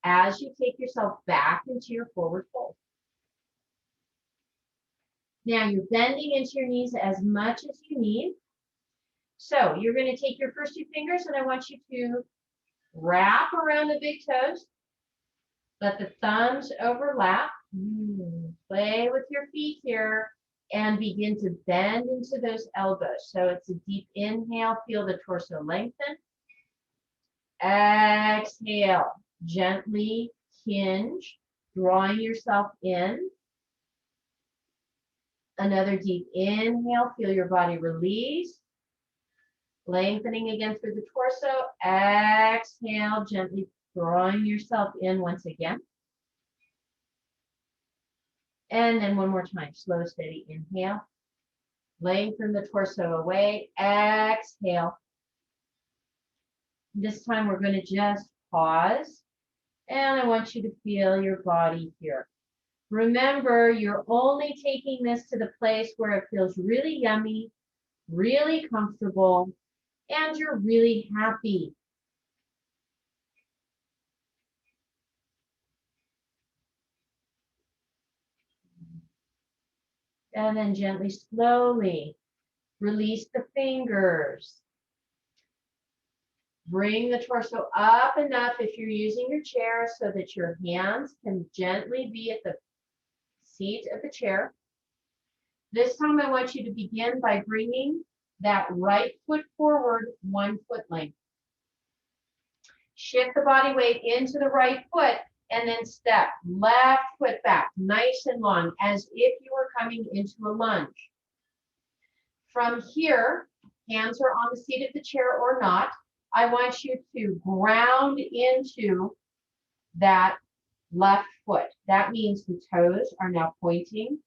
as you take yourself back into your forward fold. Now you're bending into your knees as much as you need. So you're going to take your first two fingers and I want you to wrap around the big toes. Let the thumbs overlap. Play with your feet here and begin to bend into those elbows. So it's a deep inhale, feel the torso lengthen. Exhale, gently hinge, drawing yourself in. Another deep inhale, feel your body release. Lengthening again through the torso. Exhale, gently drawing yourself in once again. And then one more time, slow, steady inhale. Lengthen the torso away. Exhale. This time we're going to just pause. And I want you to feel your body here. Remember, you're only taking this to the place where it feels really yummy, really comfortable, and you're really happy. And then gently, slowly release the fingers. Bring the torso up enough if you're using your chair so that your hands can gently be at the seat of the chair. This time I want you to begin by bringing that right foot forward 1 foot length. Shift the body weight into the right foot and then step left foot back, nice and long, as if you were coming into a lunge. From here, hands are on the seat of the chair or not. I want you to ground into that left foot. That means the toes are now pointing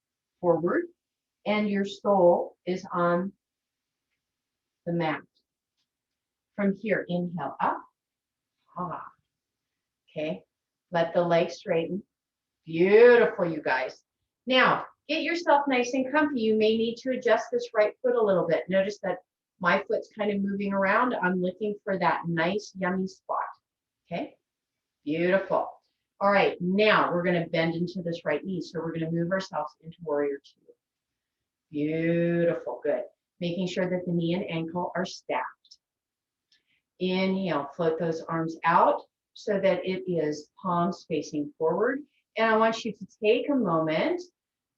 forward and your sole is on the mat. From here, inhale up. Okay, let the legs straighten. Beautiful, you guys. Now, get yourself nice and comfy. You may need to adjust this right foot a little bit. Notice that my foot's kind of moving around. I'm looking for that nice, yummy spot. Okay, beautiful. All right, now we're going to bend into this right knee. So we're going to move ourselves into warrior two. Beautiful, good. Making sure that the knee and ankle are stacked. Inhale, float those arms out so that it is palms facing forward. And I want you to take a moment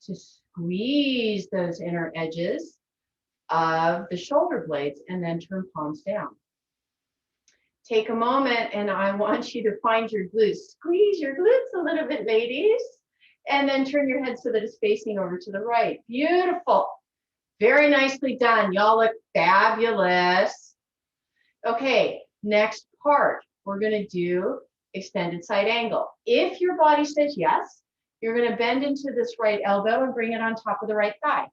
to squeeze those inner edges of the shoulder blades and then turn palms down. Take a moment and I want you to find your glutes. Squeeze your glutes a little bit, ladies. And then turn your head so that it's facing over to the right. Beautiful. Very nicely done. Y'all look fabulous. Okay, next part. We're going to do extended side angle. If your body says yes, you're going to bend into this right elbow and bring it on top of the right thigh.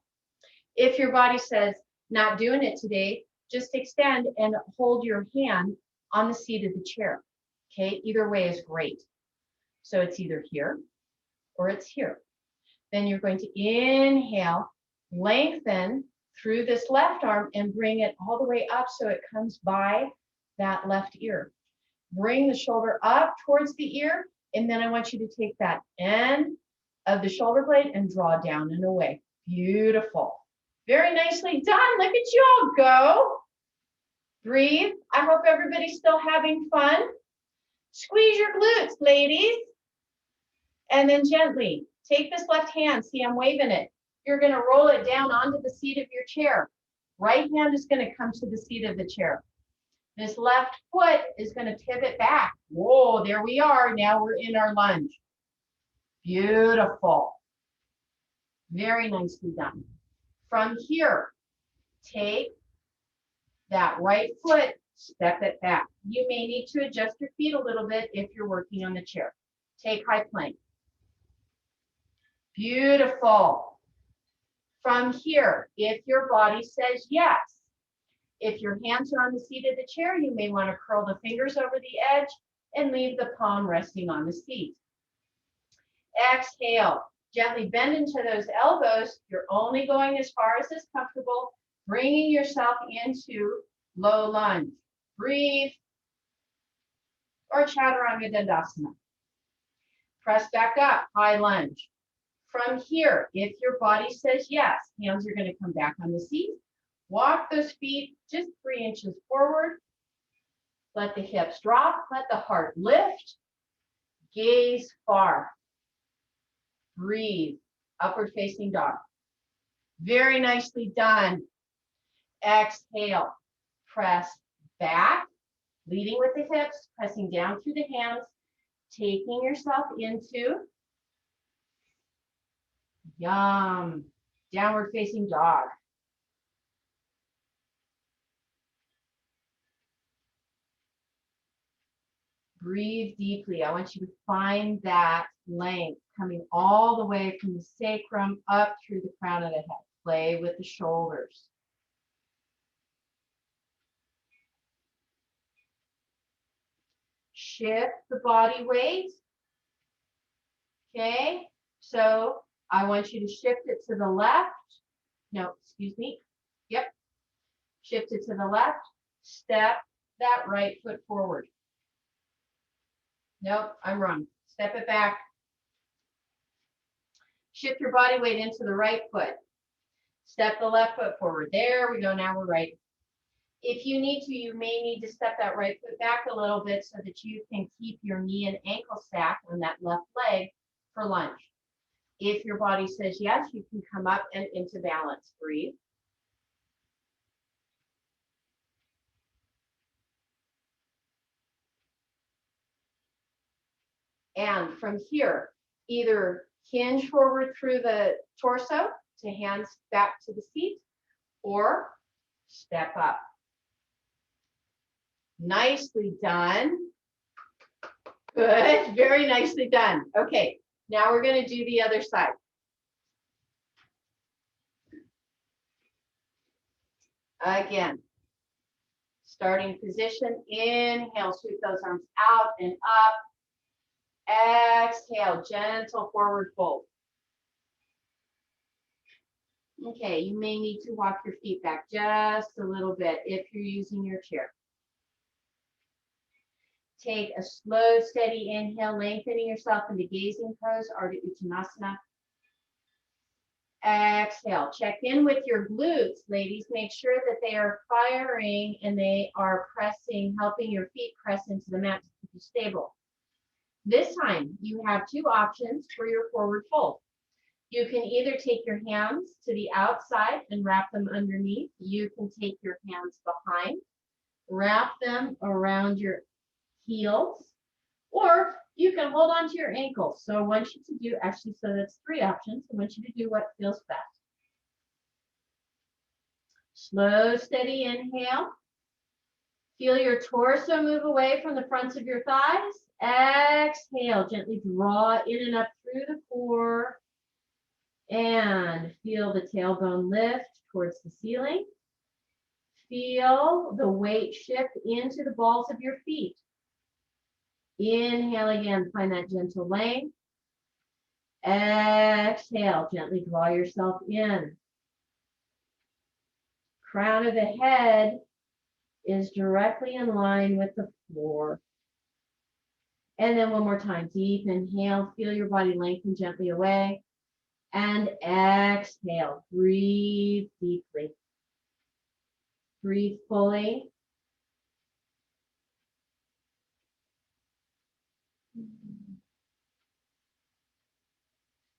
If your body says, not doing it today, just extend and hold your hand on the seat of the chair. Okay, either way is great. So it's either here or it's here. Then you're going to inhale, lengthen through this left arm and bring it all the way up so it comes by that left ear. Bring the shoulder up towards the ear, and then I want you to take that end of the shoulder blade and draw down and away. Beautiful. Very nicely done. Look at you all go. Breathe. I hope everybody's still having fun. Squeeze your glutes, ladies. And then gently take this left hand. See, I'm waving it. You're going to roll it down onto the seat of your chair. Right hand is going to come to the seat of the chair. This left foot is going to pivot back. Whoa, there we are. Now we're in our lunge. Beautiful. Very nicely done. From here, take that right foot, step it back. You may need to adjust your feet a little bit if you're working on the chair. Take high plank. Beautiful. From here, if your body says yes, if your hands are on the seat of the chair, you may want to curl the fingers over the edge and leave the palm resting on the seat. Exhale. Gently bend into those elbows. You're only going as far as is comfortable, bringing yourself into low lunge. Breathe. Or Chaturanga Dandasana. Press back up, high lunge. From here, if your body says yes, hands are going to come back on the seat. Walk those feet just 3 inches forward. Let the hips drop. Let the heart lift. Gaze far. Breathe. Upward facing dog. Very nicely done. Exhale. Press back. Leading with the hips. Pressing down through the hands. Taking yourself into downward facing dog. Breathe deeply. I want you to find that length coming all the way from the sacrum up through the crown of the head. Play with the shoulders. Shift the body weight. Okay, so I want you to shift it to the left. No, excuse me. Yep. Shift it to the left. Step that right foot forward. Nope, I'm wrong. Step it back. Shift your body weight into the right foot. Step the left foot forward. There we go. Now we're right. If you need to, you may need to step that right foot back a little bit so that you can keep your knee and ankle stack on that left leg for lunge. If your body says yes, you can come up and into balance. Breathe. And from here, either hinge forward through the torso to hands back to the seat, or step up. Nicely done. Good, very nicely done. Okay, now we're going to do the other side. Again, starting position, inhale, sweep those arms out and up. Exhale, gentle forward fold. Okay, you may need to walk your feet back just a little bit if you're using your chair. Take a slow, steady inhale, lengthening yourself into gazing pose, Ardha Uttanasana. Exhale, check in with your glutes, ladies. Make sure that they are firing and they are pressing, helping your feet press into the mat to keep you stable. This time, you have 2 options for your forward fold. You can either take your hands to the outside and wrap them underneath. You can take your hands behind, wrap them around your heels, or you can hold on to your ankles. So I want you to do, actually, so that's 3 options. I want you to do what feels best. Slow, steady inhale. Feel your torso move away from the fronts of your thighs. Exhale, gently draw in and up through the core. And feel the tailbone lift towards the ceiling. Feel the weight shift into the balls of your feet. Inhale again, find that gentle length. Exhale, gently draw yourself in. Crown of the head is directly in line with the floor. And then one more time, deep inhale, feel your body lengthen gently away. And exhale, breathe deeply. Breathe fully.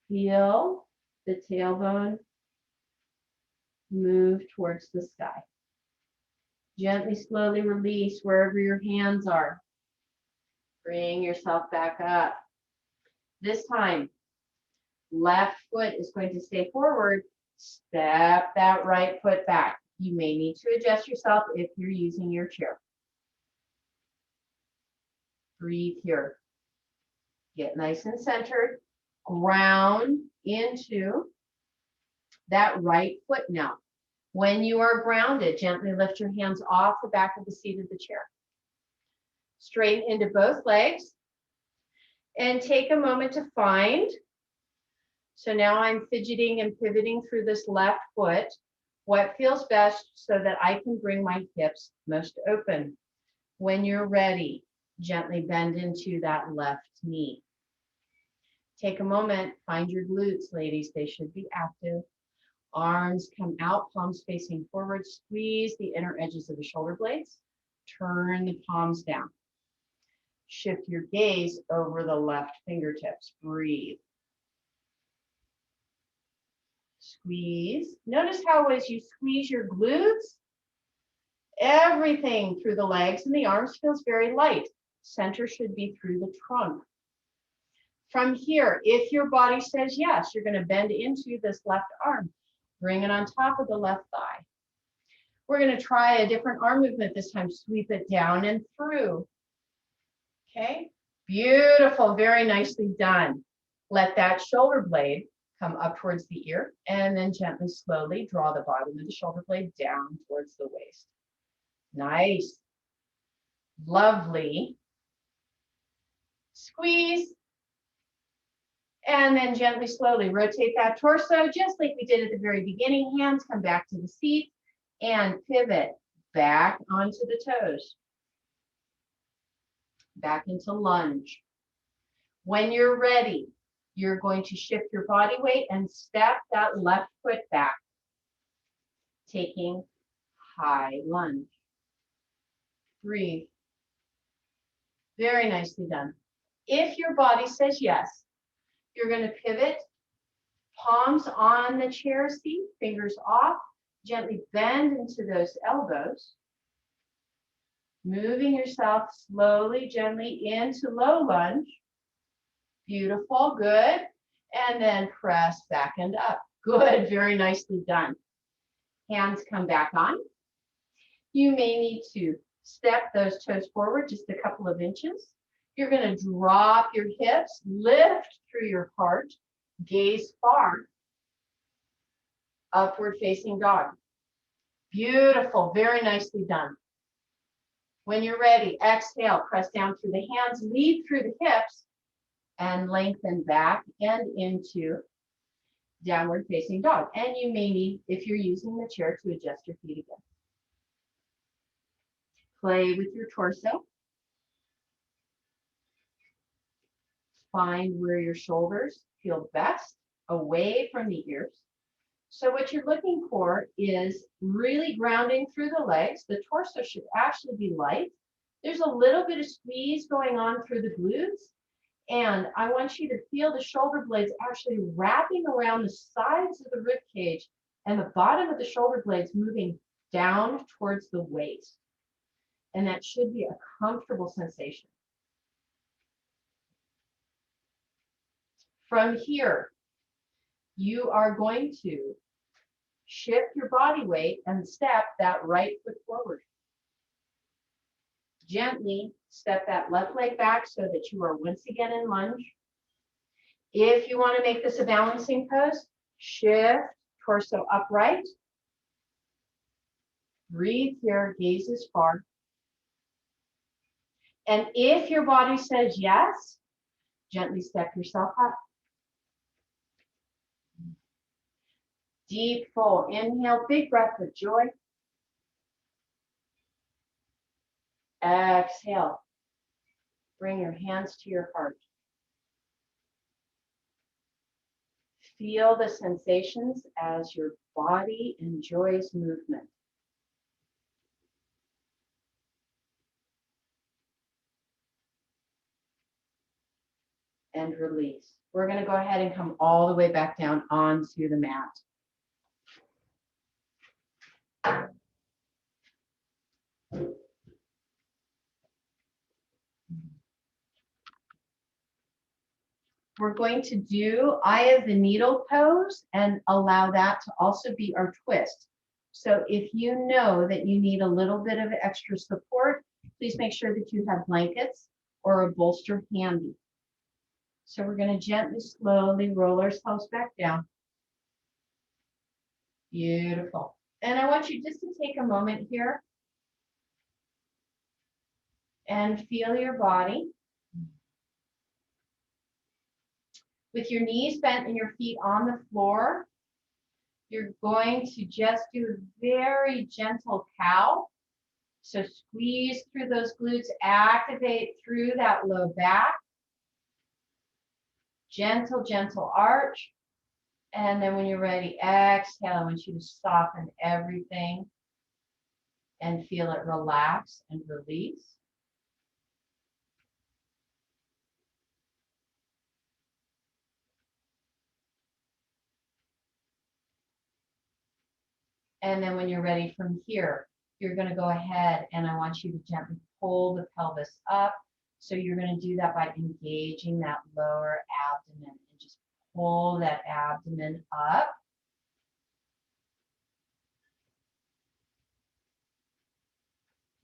Feel the tailbone move towards the sky. Gently, slowly release wherever your hands are. Bring yourself back up. This time, left foot is going to stay forward. Step that right foot back. You may need to adjust yourself if you're using your chair. Breathe here. Get nice and centered. Ground into that right foot now. When you are grounded, gently lift your hands off the back of the seat of the chair. Straighten into both legs and take a moment to find. So now I'm fidgeting and pivoting through this left foot. What feels best so that I can bring my hips most open. When you're ready, gently bend into that left knee. Take a moment, find your glutes, ladies. They should be active. Arms come out, palms facing forward. Squeeze the inner edges of the shoulder blades. Turn the palms down. Shift your gaze over the left fingertips. Breathe. Squeeze. Notice how as you squeeze your glutes, everything through the legs and the arms feels very light. Center should be through the trunk. From here, if your body says yes, you're going to bend into this left arm. Bring it on top of the left thigh. We're going to try a different arm movement this time. Sweep it down and through. Okay, beautiful, very nicely done. Let that shoulder blade come up towards the ear and then gently, slowly draw the bottom of the shoulder blade down towards the waist. Nice, lovely. Squeeze. And then gently, slowly rotate that torso, just like we did at the very beginning. Hands come back to the seat and pivot back onto the toes. Back into lunge. When you're ready, you're going to shift your body weight and step that left foot back, taking high lunge. Breathe. Very nicely done. If your body says yes, you're going to pivot, palms on the chair seat, fingers off, gently bend into those elbows, moving yourself slowly, gently into low lunge. Beautiful, good. And then press back and up. Good, very nicely done. Hands come back on. You may need to step those toes forward just a couple of inches. You're going to drop your hips, lift through your heart, gaze far, upward facing dog. Beautiful, very nicely done. When you're ready, exhale, press down through the hands, lead through the hips, and lengthen back and into downward facing dog. And you may need, if you're using the chair, to adjust your feet again. Play with your torso. Find where your shoulders feel best, away from the ears. So what you're looking for is really grounding through the legs. The torso should actually be light. There's a little bit of squeeze going on through the glutes. And I want you to feel the shoulder blades actually wrapping around the sides of the rib cage and the bottom of the shoulder blades moving down towards the waist. And that should be a comfortable sensation. From here, you are going to shift your body weight and step that right foot forward. Gently step that left leg back so that you are once again in lunge. If you want to make this a balancing pose, shift torso upright. Breathe here, gaze is far. And if your body says yes, gently step yourself up. Deep, full inhale, big breath of joy. Exhale. Bring your hands to your heart. Feel the sensations as your body enjoys movement. And release. We're going to go ahead and come all the way back down onto the mat. We're going to do eye of the needle pose and allow that to also be our twist. So if you know that you need a little bit of extra support, please make sure that you have blankets or a bolster handy. So we're going to gently, slowly roll ourselves back down. Beautiful. And I want you just to take a moment here and feel your body. With your knees bent and your feet on the floor, you're going to just do a very gentle cow. So squeeze through those glutes, activate through that low back. Gentle, gentle arch. And then when you're ready, exhale. I want you to soften everything and feel it relax and release. And then when you're ready from here, you're going to go ahead and I want you to gently pull the pelvis up. So you're going to do that by engaging that lower abdomen and just pull that abdomen up.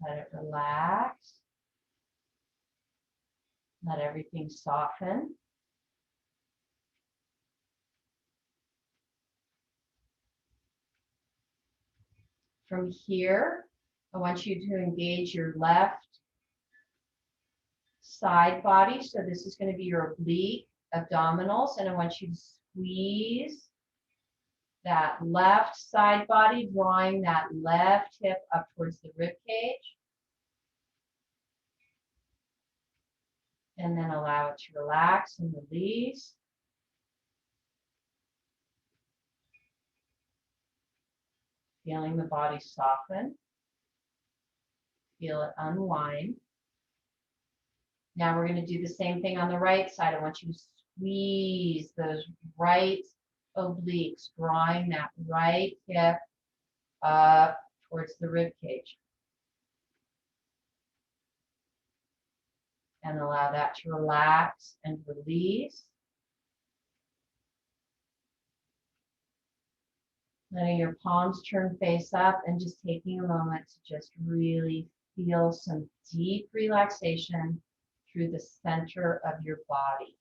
Let it relax. Let everything soften. From here, I want you to engage your left side body. So this is going to be your oblique abdominals, and I want you to squeeze that left side body, drawing that left hip up towards the rib cage. And then allow it to relax and release. Feeling the body soften. Feel it unwind. Now we're going to do the same thing on the right side. I want you to squeeze those right obliques, drawing that right hip up towards the rib cage. And allow that to relax and release. Letting your palms turn face up and just taking a moment to just really feel some deep relaxation through the center of your body.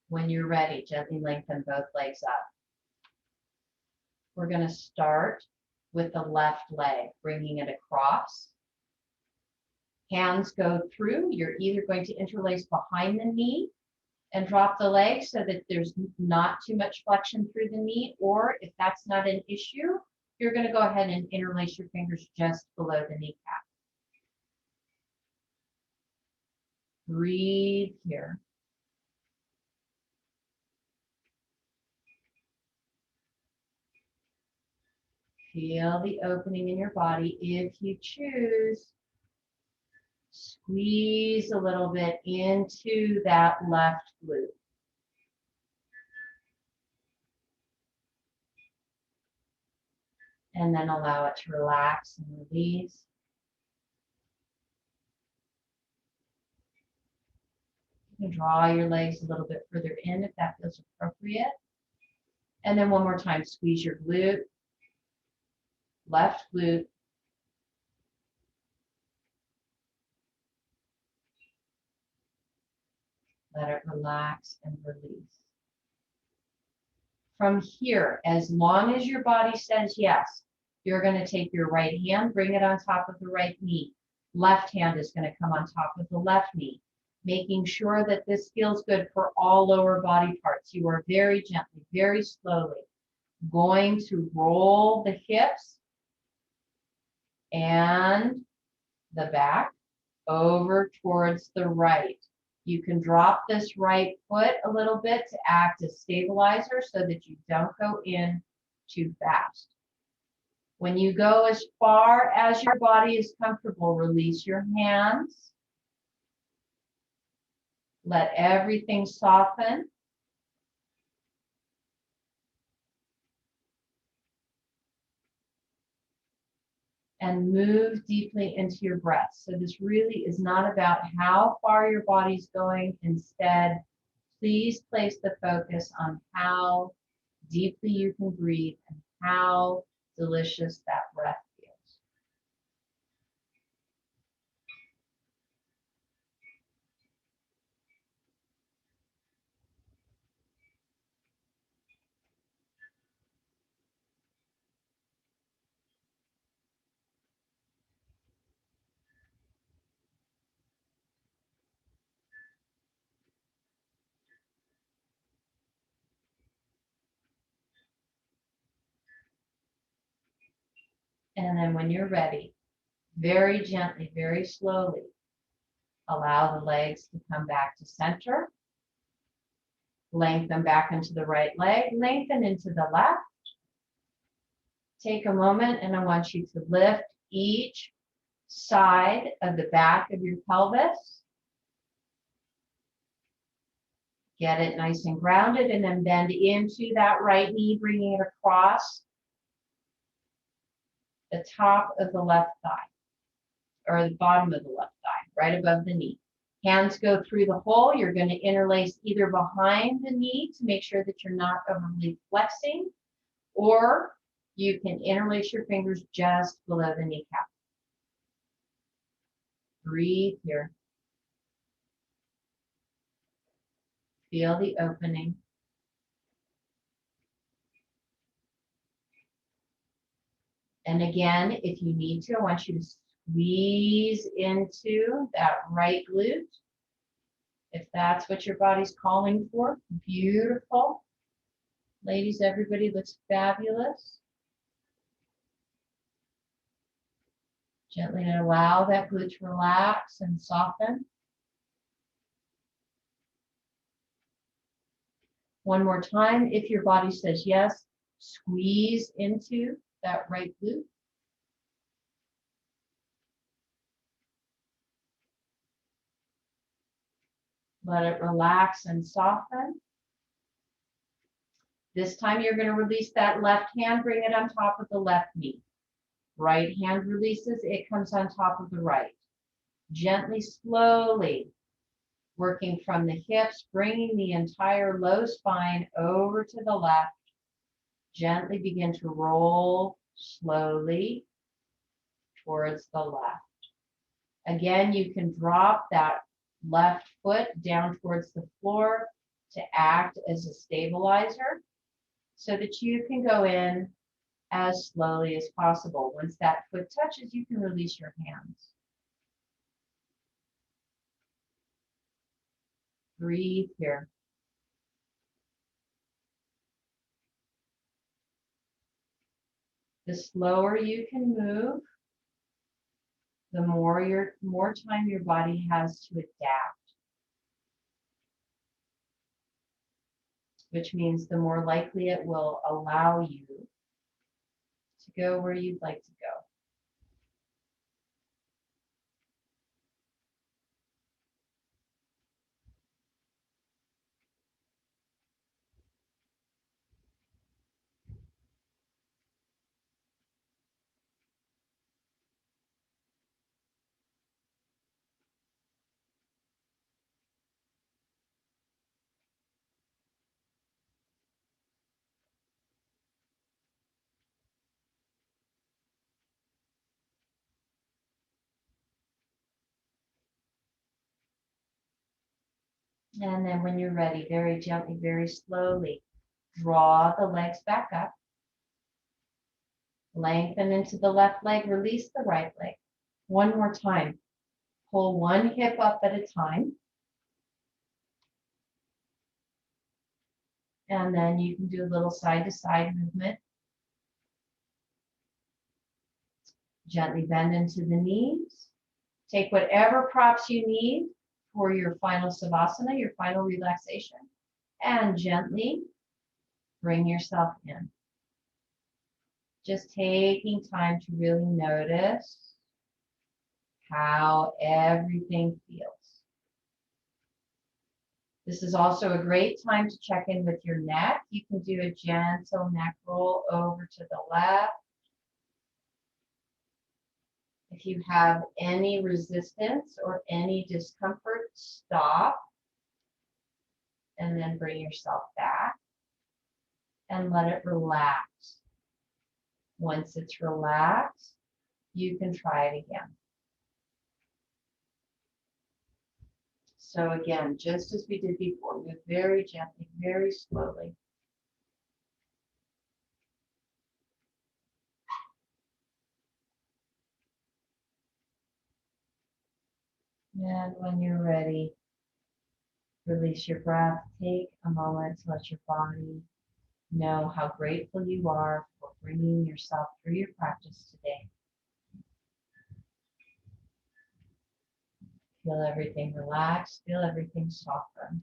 When you're ready, gently lengthen both legs up. We're going to start with the left leg, bringing it across. Hands go through. You're either going to interlace behind the knee and drop the leg so that there's not too much flexion through the knee, or if that's not an issue, you're going to go ahead and interlace your fingers just below the kneecap. Breathe here. Feel the opening in your body. If you choose, squeeze a little bit into that left glute. And then allow it to relax and release. You can draw your legs a little bit further in if that feels appropriate. And then one more time, squeeze your glute, left glute. Let it relax and release. From here, as long as your body says yes, you're going to take your right hand, bring it on top of the right knee. Left hand is going to come on top of the left knee, making sure that this feels good for all lower body parts. You are very gently, very slowly going to roll the hips and the back over towards the right. You can drop this right foot a little bit to act as stabilizer so that you don't go in too fast. When you go as far as your body is comfortable, release your hands. Let everything soften. And move deeply into your breath. So this really is not about how far your body's going. Instead, please place the focus on how deeply you can breathe and how delicious that breath feels. And then when you're ready, very gently, very slowly, allow the legs to come back to center. Lengthen back into the right leg, lengthen into the left. Take a moment and I want you to lift each side of the back of your pelvis. Get it nice and grounded and then bend into that right knee, bringing it across the top of the left thigh or the bottom of the left thigh, right above the knee. Hands go through the hole. You're going to interlace either behind the knee to make sure that you're not overly flexing, or you can interlace your fingers just below the kneecap. Breathe here. Feel the opening. And again, if you need to, I want you to squeeze into that right glute. If that's what your body's calling for, beautiful. Ladies, everybody looks fabulous. Gently allow that glute to relax and soften. One more time, if your body says yes, squeeze into that right glute. Let it relax and soften. This time you're going to release that left hand, bring it on top of the left knee. Right hand releases, it comes on top of the right. Gently, slowly, working from the hips, bringing the entire low spine over to the left. Gently begin to roll slowly towards the left. Again, you can drop that left foot down towards the floor to act as a stabilizer so that you can go in as slowly as possible. Once that foot touches, you can release your hands. Breathe here. The slower you can move, the more time your body has to adapt, which means the more likely it will allow you to go where you'd like to go. And then when you're ready, very gently, very slowly, Draw the legs back up. Lengthen into the left leg, release the right leg. One more time. Pull one hip up at a time. And then you can do a little side to side movement. Gently bend into the knees. Take whatever props you need for your final Savasana, your final relaxation, and gently bring yourself in. Just taking time to really notice how everything feels. This is also a great time to check in with your neck. You can do a gentle neck roll over to the left. If you have any resistance or any discomfort, stop and then bring yourself back and let it relax. Once it's relaxed, you can try it again. So again, just as we did before, move very gently, very slowly. And when you're ready, release your breath. Take a moment to let your body know how grateful you are for bringing yourself through your practice today. Feel everything relax, feel everything soften.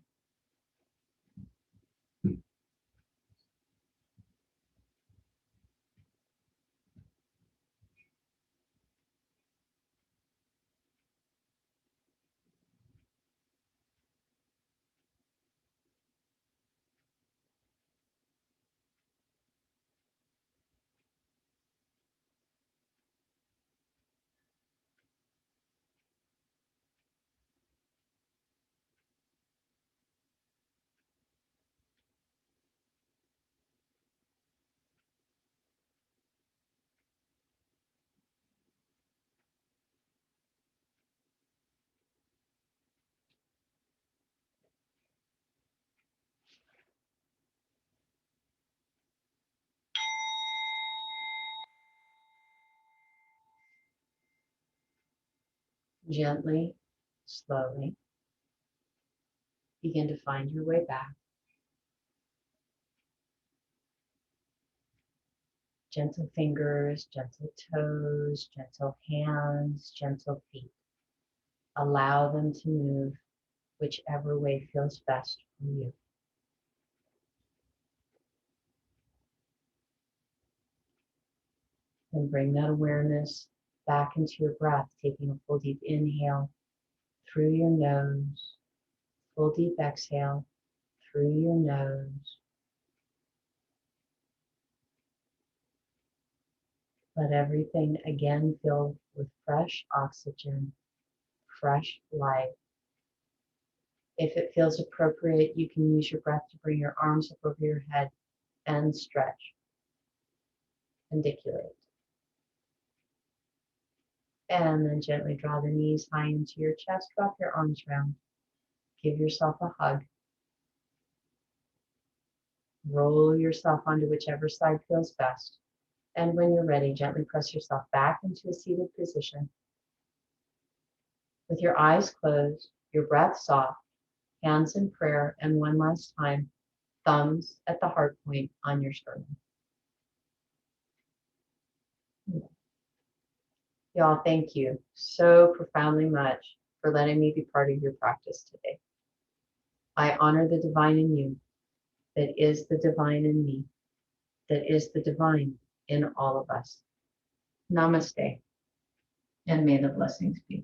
Gently, slowly, begin to find your way back. Gentle fingers, gentle toes, gentle hands, gentle feet. Allow them to move whichever way feels best for you. And bring that awareness back into your breath, taking a full deep inhale through your nose, full deep exhale through your nose. Let everything again fill with fresh oxygen, fresh life. If it feels appropriate, you can use your breath to bring your arms up over your head and stretch, articulate. And then gently draw the knees high into your chest, wrap your arms around. Give yourself a hug. Roll yourself onto whichever side feels best. And when you're ready, gently press yourself back into a seated position. With your eyes closed, your breath soft, hands in prayer, and one last time, thumbs at the heart point on your sternum. Y'all, thank you so profoundly much for letting me be part of your practice today. I honor the divine in you, that is the divine in me, that is the divine in all of us. Namaste, and may the blessings be.